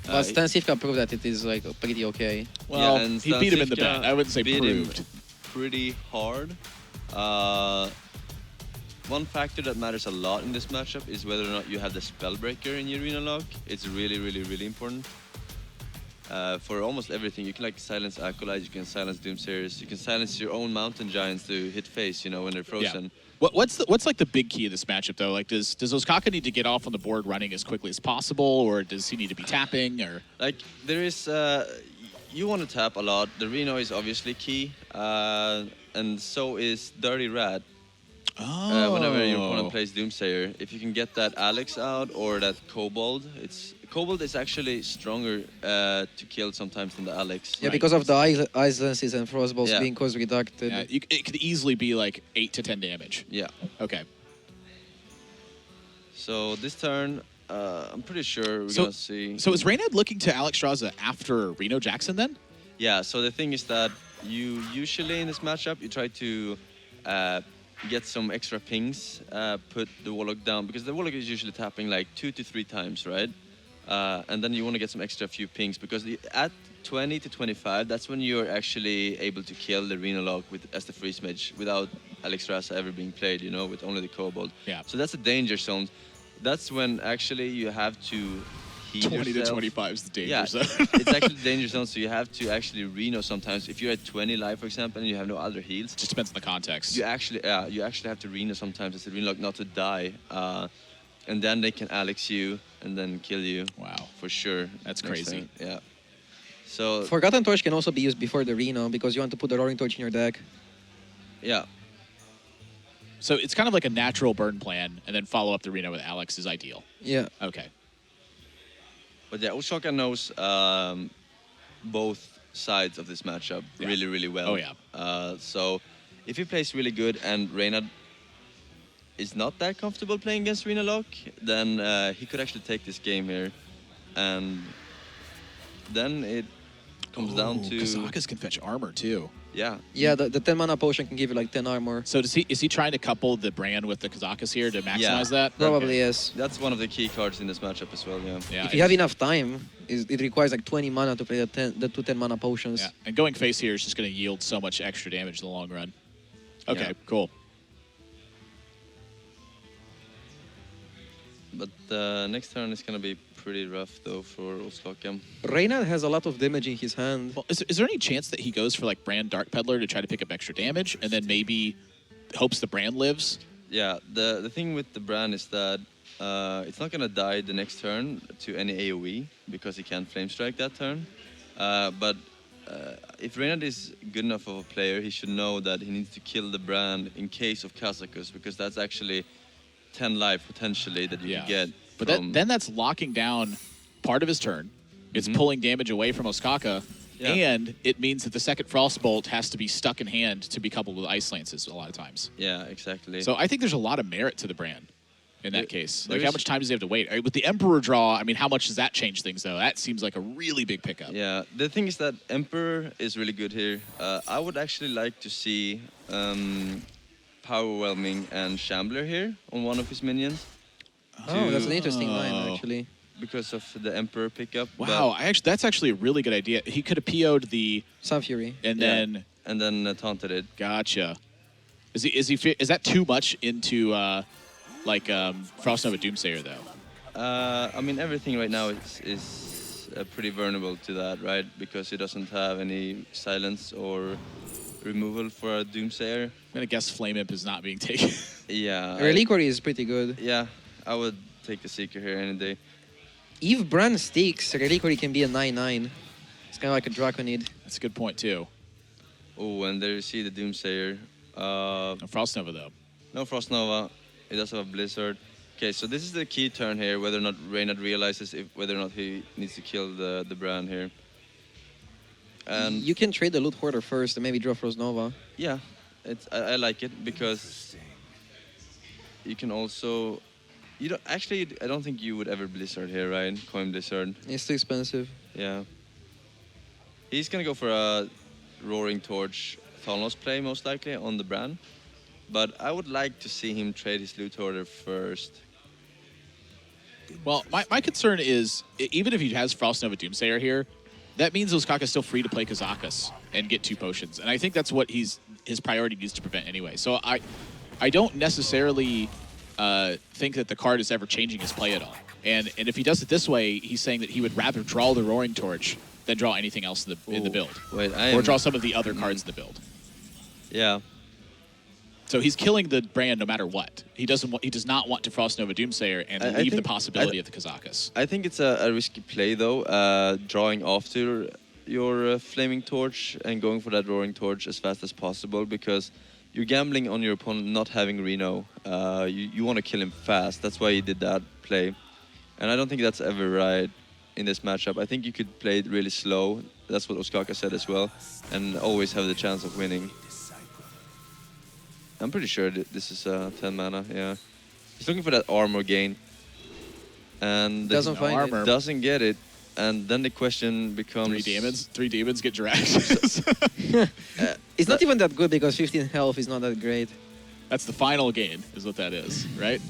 But He- Stansifka proved that it is like pretty okay. Well, and he beat him in the Stansifka bet. I wouldn't say beat proved. him pretty hard. Uh, One factor that matters a lot in this matchup is whether or not you have the Spellbreaker in your Reynad. It's really, really, really important. For almost everything, you can like silence Acolytes, you can silence Doomsayers, you can silence your own Mountain Giants to hit face, you know, when they're frozen. Yeah. What's like the big key of this matchup though? Like, does Ostkaka need to get off on the board running as quickly as possible, or does he need to be tapping? Or Like there is, you want to tap a lot. The Reno is obviously key, and so is Dirty Rat. Whenever your opponent plays Doomsayer, if you can get that Alex out or that Kobold, Kobold is actually stronger to kill sometimes than the Alex. Yeah, Right. because of the ice lances and frostballs Yeah. being cost reducted. it could easily be like 8 to 10 damage. Yeah. Okay. So this turn, I'm pretty sure we're gonna see. So is Reynad looking to Alex Straza after Reno Jackson then? Yeah. So the thing is that you usually in this matchup you try to get some extra pings, put the Warlock down because the Warlock is usually tapping like 2 to 3 times, right? And then you want to get some extra few pings because at 20 to 25, that's when you're actually able to kill the Reynad as the Freeze Mage without Alex Raza ever being played, you know, with only the Kobold. Yeah. So that's a danger zone. That's when actually you have to heal 20 to yourself. 25 is the danger Yeah, zone. it's actually danger zone, so you have to actually Reno sometimes. If you're at 20 life, for example, and you have no other heals, Just depends on the context. you actually have to Reno sometimes as a Reno not to die. And then they can Alex you and then kill you. Wow. For sure. That's next crazy. turn. Yeah. So, Forgotten Torch can also be used before the Reno because you want to put the Roaring Torch in your deck. yeah. So it's kind of like a natural burn plan, and then follow up the Reno with Alex is ideal. Yeah. Okay. But yeah, Ostkaka knows both sides of this matchup Yeah. really, really well. Oh, yeah. So if he plays really good and Reynad is not that comfortable playing against Reynad, then he could actually take this game here. And then it comes down to... Kazakas can fetch armor too. Yeah. Yeah, the 10 mana potion can give you like 10 armor. So is he trying to couple the brand with the Kazakas here to maximize that? Probably Okay. yes. That's one of the key cards in this matchup as well, yeah. Yeah, If you have enough time, it requires like 20 mana to play the two 10 mana potions. Yeah, and going face here is just going to yield so much extra damage in the long run. Okay, Yeah. cool. But next turn is going to be pretty rough, though, for Ostkaka. Reynad has a lot of damage in his hand. Well, is there any chance that he goes for like Brand Dark Peddler to try to pick up extra damage, and then maybe hopes the brand lives? Yeah, the thing with the brand is that it's not gonna die the next turn to any AoE because he can't flame strike that turn. But if Reynad is good enough of a player, he should know that he needs to kill the brand in case of Kazakus because that's actually 10 life potentially that you Yeah. can get. But from, then that's locking down part of his turn. It's pulling damage away from Ostkaka, Yeah. and it means that the second Frostbolt has to be stuck in hand to be coupled with Ice Lances a lot of times. yeah, exactly. So I think there's a lot of merit to the brand in that case. there Like, how is- much time does he have to wait? With the Emperor draw, I mean, how much does that change things, though? That seems like a really big pickup. Yeah, the thing is that Emperor is really good here. I would actually like to see Powerwhelming and Shambler here on one of his minions Oh, that's an interesting line, Oh. actually. because of the Emperor pickup. Wow, that's actually a really good idea. He could have PO'd the Sun Fury. and Yeah. then And then taunted it. gotcha. Is that too much into Frost Nova Doomsayer though? I mean, everything right now is pretty vulnerable to that, right? Because it doesn't have any silence or removal for a Doomsayer. I'm gonna guess Flame Imp is not being taken. Yeah. Reliquary is pretty good. Yeah, I would take the Seeker here any day. If Brand sticks, Reliquary can be a 9/9. It's kind of like a Draconid. That's a good point too. Oh, and there you see the Doomsayer. No Frost Nova though. No Frost Nova. It does have a Blizzard. Okay, so this is the key turn here, whether or not Reynad realizes whether or not he needs to kill the brand here. And You can trade the Loot Hoarder first and maybe draw Frost Nova. yeah, I like it because you can also I don't think you would ever Blizzard here, right? Coin Blizzard. It's too expensive. Yeah. He's gonna go for a Roaring Torch Thanos play most likely on the brand. But I would like to see him trade his loot hoarder first. Well, my concern is, even if he has Frost Nova Doomsayer here, that means Ostkaka's still free to play Kazakus and get 2 potions. And I think that's what his priority needs to prevent anyway. So I don't necessarily think that the card is ever changing his play at all. And if he does it this way, he's saying that he would rather draw the Roaring Torch than draw anything else in the build. Wait, or draw some of the other cards in the build. Yeah. So he's killing the brand no matter what. He does not want to Frost Nova Doomsayer and leave the possibility of the Kazakus. I think it's a risky play though, drawing after your Flaming Torch and going for that Roaring Torch as fast as possible, because you're gambling on your opponent not having Reno. You want to kill him fast. That's why he did that play. And I don't think that's ever right in this matchup. I think you could play it really slow. That's what Ostkaka said as well. And always have the chance of winning. I'm pretty sure this is 10 mana, yeah. He's looking for that armor gain. And Doesn't find armor. doesn't get it. And then the question becomes... 3 demons get dragged. It's not even that good because 15 health is not that great. That's the final gain, is what that is, right?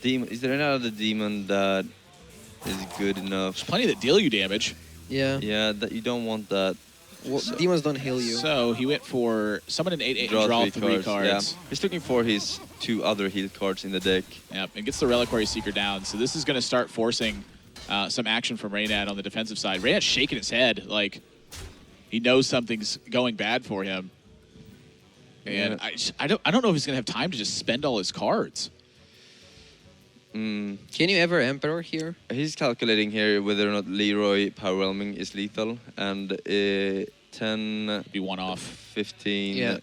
Demon. Is there any other demon that is good enough? There's plenty that deal you damage. Yeah. Yeah, that you don't want that. Well, demons don't heal you. So he went for summon an 8/8 and draw 3 cards. Yeah. He's looking for his 2 other heal cards in the deck. Yep, and gets the Reliquary Seeker down. So this is going to start forcing some action from Reynad on the defensive side. Reynad's shaking his head like he knows something's going bad for him. And I don't know if he's going to have time to just spend all his cards. Mm. Can you ever Emperor here? He's calculating here whether or not Leroy Powerwhelming is lethal, and 10, Be one off. 15. Yeah.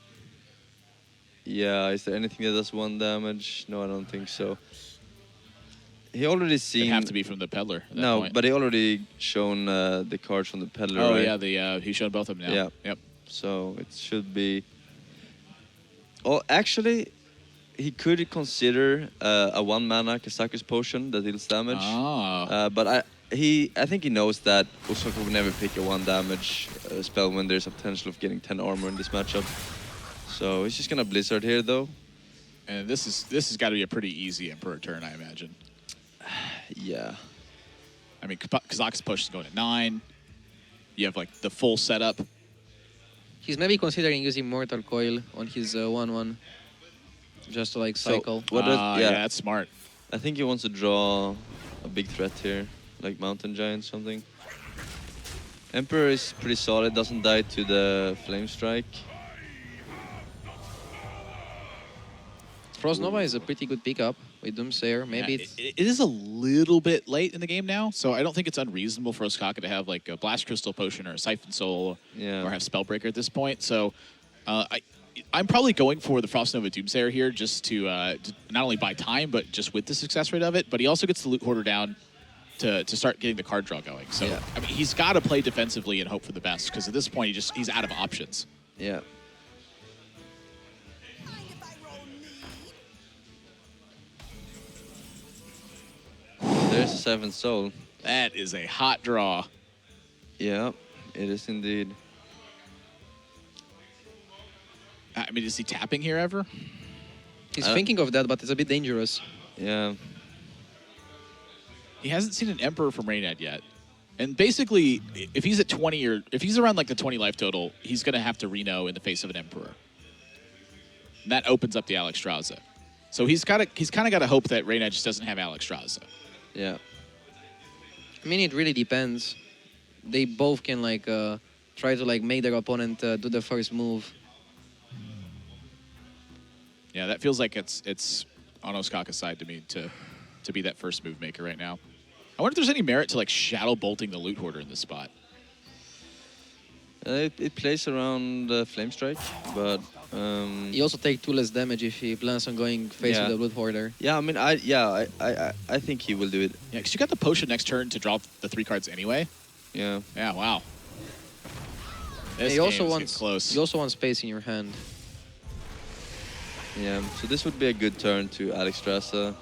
Yeah, is there anything that does 1 damage? No, I don't think so. He already seen... It'd have to be from the Peddler at that No, point. but he already shown the cards from the Peddler, Oh, right? yeah, he showed both of them now. Yeah. Yep. So it should be... Oh, actually, he could consider a 1-mana Kazakus potion that deals damage. Ah. But I think he knows that Ostkaka would never pick a 1 damage spell when there's a potential of getting 10 armor in this matchup. So he's just gonna Blizzard here, though. And this has got to be a pretty easy Emperor turn, I imagine. Yeah. I mean, Kazakus push is going at 9. You have like the full setup. He's maybe considering using Mortal Coil on his 1/1. Just to like cycle. So, what does, Yeah, that's smart. I think he wants to draw a big threat here, like Mountain Giant something. Emperor is pretty solid, doesn't die to the Flame Strike. Frost Nova is a pretty good pickup with Doomsayer. Maybe Yeah, it's... it is a little bit late in the game now, so I don't think it's unreasonable for Ostkaka to have like a Blast Crystal Potion or a Siphon Soul or have Spellbreaker at this point. So I'm probably going for the Frost Nova Doomsayer here just to not only buy time, but just with the success rate of it. But he also gets the Loot Hoarder down to start getting the card draw going. So, Yeah. I mean, he's got to play defensively and hope for the best, because at this point, he's out of options. Yeah. There's a 7th soul. That is a hot draw. Yeah, it is indeed. I mean, is he tapping here ever? He's thinking of that, but it's a bit dangerous. Yeah. He hasn't seen an Emperor from Reynad yet. And basically, if he's at 20 or if he's around like the 20 life total, he's going to have to Reno in the face of an Emperor. And that opens up the Alexstrasza. So he's kind of got to hope that Reynad just doesn't have Alexstrasza. Yeah. I mean, it really depends. They both can like try to like make their opponent do the first move. Yeah, that feels like it's on Ostkaka's side to me to be that first move maker right now. I wonder if there's any merit to like shadow bolting the Loot Hoarder in this spot. It plays around Flame Strike, but He also take 2 less damage if he plans on going face with the Blood Hoarder. yeah, I mean, I think he will do it. Yeah, because you got the potion next turn to draw the 3 cards anyway. Yeah. Yeah, wow. And This he also game's wants getting close. You also want space in your hand. Yeah. So this would be a good turn to Alexstrasza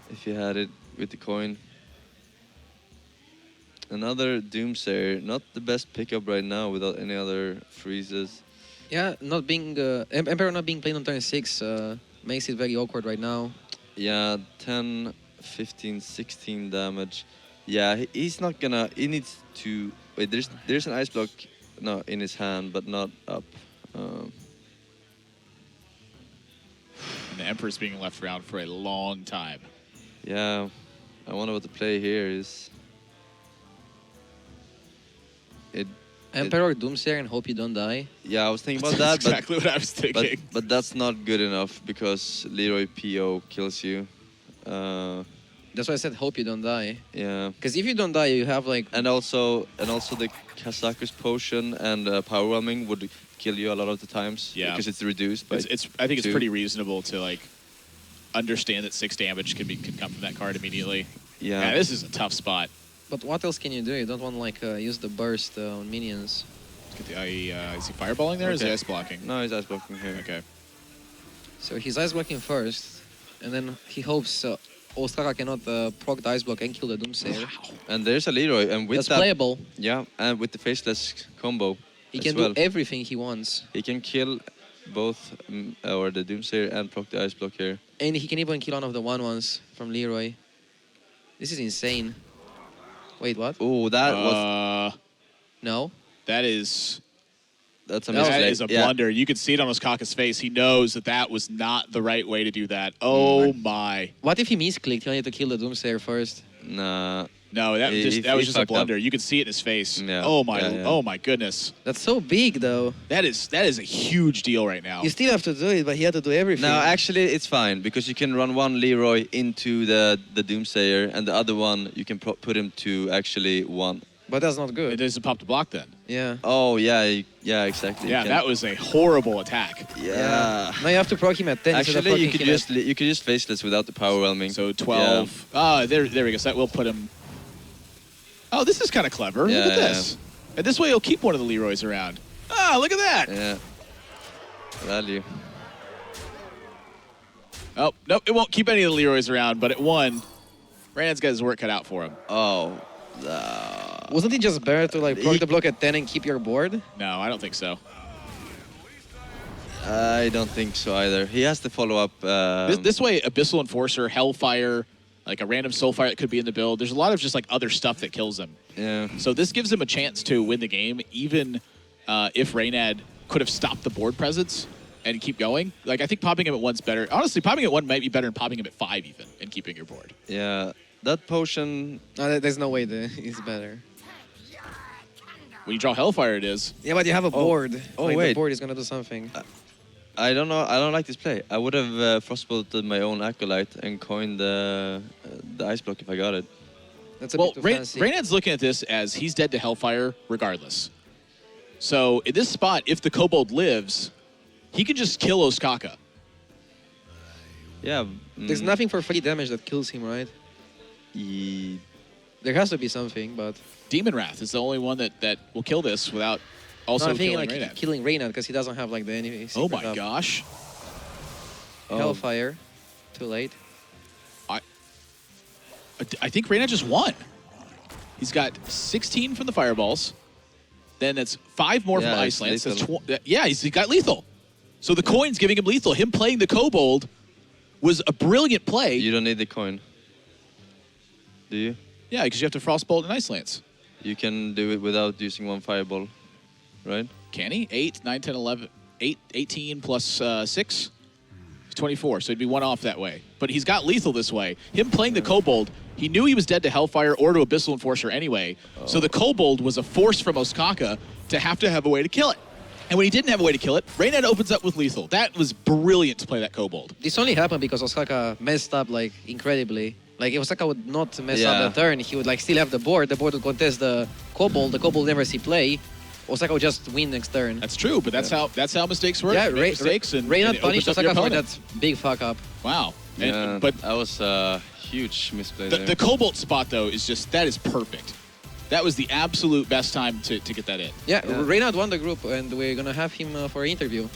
if you had it with the coin. Another Doomsayer, not the best pickup right now without any other freezes. Yeah, not being Emperor not being played on turn 6 makes it very awkward right now. Yeah, 10, 15, 16 damage. Yeah, he's not gonna. He needs to. Wait, there's an ice block, no, in his hand, but not up. And the Emperor's being left around for a long time. Yeah, I wonder what the play here is. Emperor Doomsayer and hope you don't die. Yeah, I was thinking about That's that, exactly what I was thinking. but that's not good enough because Leroy PO kills you. That's why I said hope you don't die. Yeah. Because if you don't die, you have like And also the Kazaku's potion and power whelming would kill you a lot of the times. Yeah. Because it's reduced by I think it's 2. pretty reasonable to like understand that 6 damage can come from that card immediately. Yeah. Man, this is a tough spot. But what else can you do? You don't want to like use the burst on minions. Let's get the, is he fireballing there or is he Okay. ice blocking? No, he's ice blocking here. Okay. So he's ice blocking first, and then he hopes Ostkaka cannot proc the ice block and kill the Doomsayer. And there's a Leroy, and with That's that, playable. yeah, and with the faceless combo, He as can well, do everything he wants. he can kill both or the Doomsayer and proc the ice block here. And he can even kill one of the 1/1s from Leroy. This is insane. Wait, what? Oh, that was No? that's a that mistake. is a Yeah. blunder. You can see it on Ostkaka's face. He knows that was not the right way to do that. Oh my. What if he misclicked? He wanted to kill the Doomsayer first. Nah. No, that He was just a fucked up. blunder. You could see it in his face. Yeah. Oh my Yeah, yeah. oh my goodness. That's so big, though. That is a huge deal right now. You still have to do it, but he had to do everything. No, actually, it's fine because you can run one Leroy into the Doomsayer, and the other one you can put him to actually one. But that's not It good. doesn't pop the block then. Yeah. Oh yeah, yeah, exactly. Yeah, that was a horrible attack. Yeah. Now you have to proc him at 10 instead of Actually, proccing him you could just faceless without the power whelming. So 12. There we go. So that will put him. Oh, this is kind of clever. Yeah, look at yeah. this. And this way he'll keep one of the Leroys around. Ah, look at that. Yeah. Value. Oh, nope, it won't keep any of the Leroys around, but at 1, Reynad's got his work cut out for him. Oh. Wasn't it just better to like proc the block at 10 and keep your board? No, I don't think so. I don't think so either. He has to follow up. This way, Abyssal Enforcer, Hellfire, like a random Soulfire that could be in the build. There's a lot of just like other stuff that kills him. Yeah. So this gives him a chance to win the game, even if Reynad could have stopped the board presence and keep going. Like, I think popping him at 1's better. Honestly, popping at 1 might be better than popping him at 5 even and keeping your board. Yeah. That potion. No, there's no way that it's better. When you draw Hellfire, it is. Yeah, but you have a board. Oh, like, wait. The board is gonna do something. I don't know. I don't like this play. I would have frostbolted my own acolyte and coined the ice block if I got it. That's a Well, bit too fancy. Reynad's looking at this as he's dead to Hellfire regardless. So in this spot, if the Kobold lives, he can just kill Ostkaka. Yeah. There's nothing for free damage that kills him, right? There has to be something, but... Demon Wrath is the only one that will kill this without also no, I'm thinking killing like Reynad. killing Reynad because he doesn't have like the enemy. Oh secret my up. gosh. Oh. Hellfire. Too late. I think Reynad just won. He's got 16 from the fireballs. Then that's 5 more Yeah, from it's Ice Lance. That's lethal. yeah, he's got lethal. So the coin's giving him lethal. Him playing the Kobold was a brilliant play. You don't need the coin. Do you? Yeah, because you have to Frostbolt and Ice Lance. You can do it without using one fireball, right? Can he? 8, 9, 10, 11, 8, 18 plus 6? 24, so he'd be 1 off that way. But he's got lethal this way. Him playing the Kobold, he knew he was dead to Hellfire or to Abyssal Enforcer anyway. So the Kobold was a force from Ostkaka to have a way to kill it. And when he didn't have a way to kill it, Reynad opens up with lethal. That was brilliant to play that Kobold. This only happened because Ostkaka messed up like incredibly. Like if Ostkaka would not mess Yeah. up the turn, he would like still have the board. The board would contest the Kobold. The Kobold never see play. Ostkaka would just win next turn. That's true, but that's how mistakes work. Yeah, You make mistakes and Reynad it punished opens up your Ostkaka for opponent. that big fuck up. Wow. And, Yeah, but that was a huge misplay there. the Kobold spot, though, that is perfect. That was the absolute best time to get that in. Yeah, Yeah. Reynad won the group, and we're gonna have him for an interview.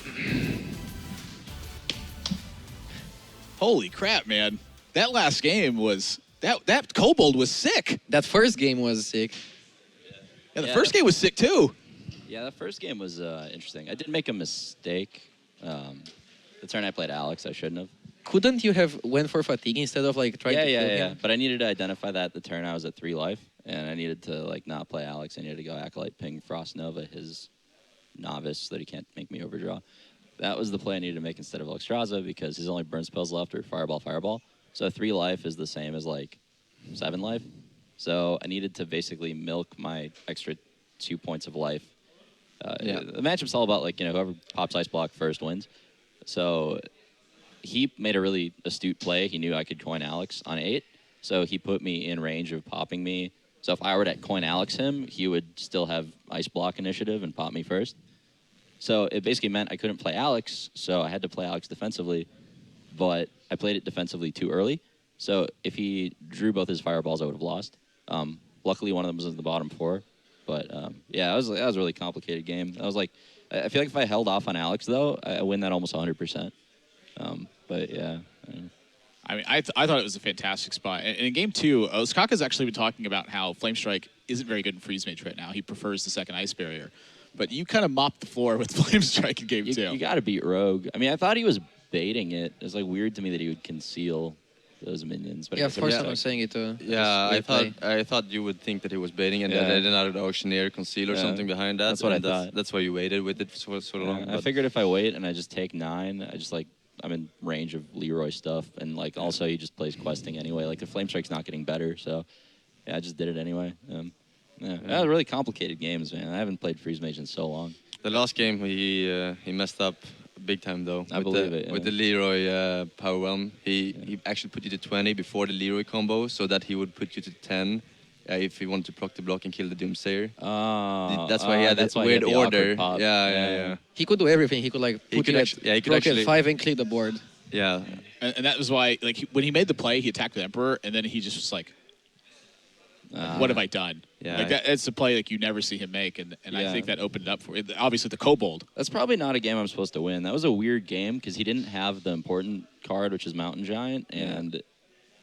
Holy crap, man. That last game was... That Kobold was sick. That first game was sick. Yeah, the Yeah. first game was sick, too. Yeah, that first game was interesting. I did make a mistake. The turn I played Alex, I shouldn't have. Couldn't you have went for fatigue instead of like trying to kill him? But I needed to identify that the turn I was at 3 life, and I needed to like not play Alex. I needed to go Acolyte, ping Frost Nova, his novice, so that he can't make me overdraw. That was the play I needed to make instead of Alexstrasza because his only burn spells left are Fireball, Fireball. So 3 life is the same as like 7 life. So I needed to basically milk my extra 2 points of life. The matchup's all about like whoever pops Ice Block first wins. So he made a really astute play. He knew I could coin Alex on 8, so he put me in range of popping me. So if I were to coin Alex him, he would still have Ice Block initiative and pop me first. So it basically meant I couldn't play Alex, so I had to play Alex defensively, but I played it defensively too early. So if he drew both his fireballs, I would have lost. Luckily, one of them was in the bottom 4. But yeah, that was a really complicated game. I was like, I feel like if I held off on Alex, though, I win that almost 100%. But yeah. I mean, I thought it was a fantastic spot. And in game 2, Ostkaka's actually been talking about how Flame Strike isn't very good in Freeze Mage right now. He prefers the second Ice Barrier. But you kind of mopped the floor with Flame Strike in game 2. You got to beat Rogue. I mean, I thought he was baiting it. It was like weird to me that he would conceal those minions. But Yeah, of course I'm saying it. I thought you would think that he was baiting and then another auctioneer conceal or something behind that. That's what I thought. That's why you waited with it for so long. I figured if I wait and I just take 9, I'm in range of Leroy stuff, and like also he just plays questing anyway. Like the Flame Strike's not getting better, so yeah, I just did it anyway. That was really complicated games, man. I haven't played Freeze Mage in so long. The last game he messed up big time though. I believe it. With the Leroy Power Whelm, he actually put you to 20 before the Leroy combo, so that he would put you to 10 if he wanted to proc the block and kill the Doomsayer. That's why he had that weird order. Yeah. He could do everything. He could like put could it at 5 and clear the board. Yeah. And that was why, like, when he made the play, he attacked with Emperor, and then he just was like, what have I done? Yeah. Like that's a play like you never see him make, and I think that opened up for it. Obviously the Kobold. That's probably not a game I'm supposed to win. That was a weird game because he didn't have the important card, which is Mountain Giant, and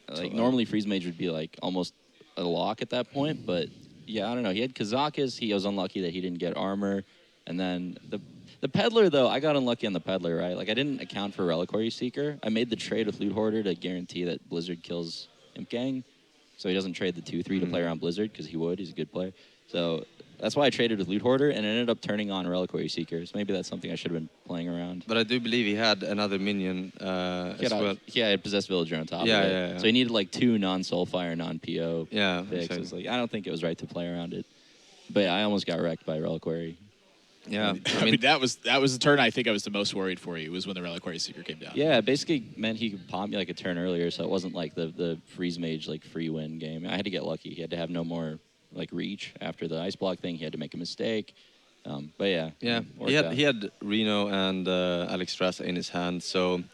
like normally Freeze Mage would be like almost a lock at that point, but yeah, I don't know. He had Kazakus. He was unlucky that he didn't get armor, and then the Peddler though, I got unlucky on the Peddler, right? Like I didn't account for Reliquary Seeker. I made the trade with Loot Hoarder to guarantee that Blizzard kills Imp Gang. So he doesn't trade the 2/3 to play around Blizzard because he would. He's a good player. So that's why I traded with Loot Hoarder, and it ended up turning on Reliquary Seekers. Maybe that's something I should have been playing around. But I do believe he had another minion as well. He had Possessed Villager on top of it. Yeah. So he needed like 2 non-Soulfire, non-PO picks. Exactly. It's like, I don't think it was right to play around it. But yeah, I almost got wrecked by Reliquary. Yeah. I mean that was the turn I think I was the most worried for you, was when the Reliquary Seeker came down. Yeah, it basically meant he could pop me like a turn earlier, so it wasn't like the Freeze Mage like free win game. I had to get lucky. He had to have no more like reach after the Ice Block thing. He had to make a mistake. But yeah. Yeah. He had Reno and Alexstrasza in his hand, so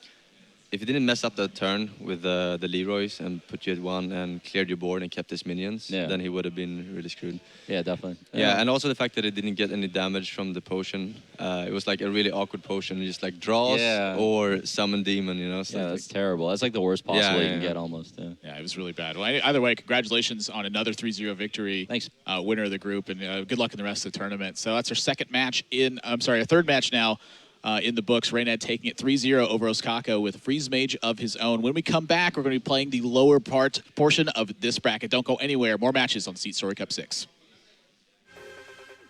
if he didn't mess up that turn with the Leroys and put you at 1 and cleared your board and kept his minions, then he would have been really screwed. Yeah, definitely. Yeah, and also the fact that it didn't get any damage from the potion. It was like a really awkward potion. It just like draws or summon demon, So that's terrible. That's like the worst possible you can get almost. Yeah, it was really bad. Well, either way, congratulations on another 3-0 victory. Thanks. Winner of the group, and good luck in the rest of the tournament. So that's our third match now. In the books, Reynad taking it 3-0 over Ostkaka with Freeze Mage of his own. When we come back, we're going to be playing the lower portion of this bracket. Don't go anywhere. More matches on SeatStory Cup 6.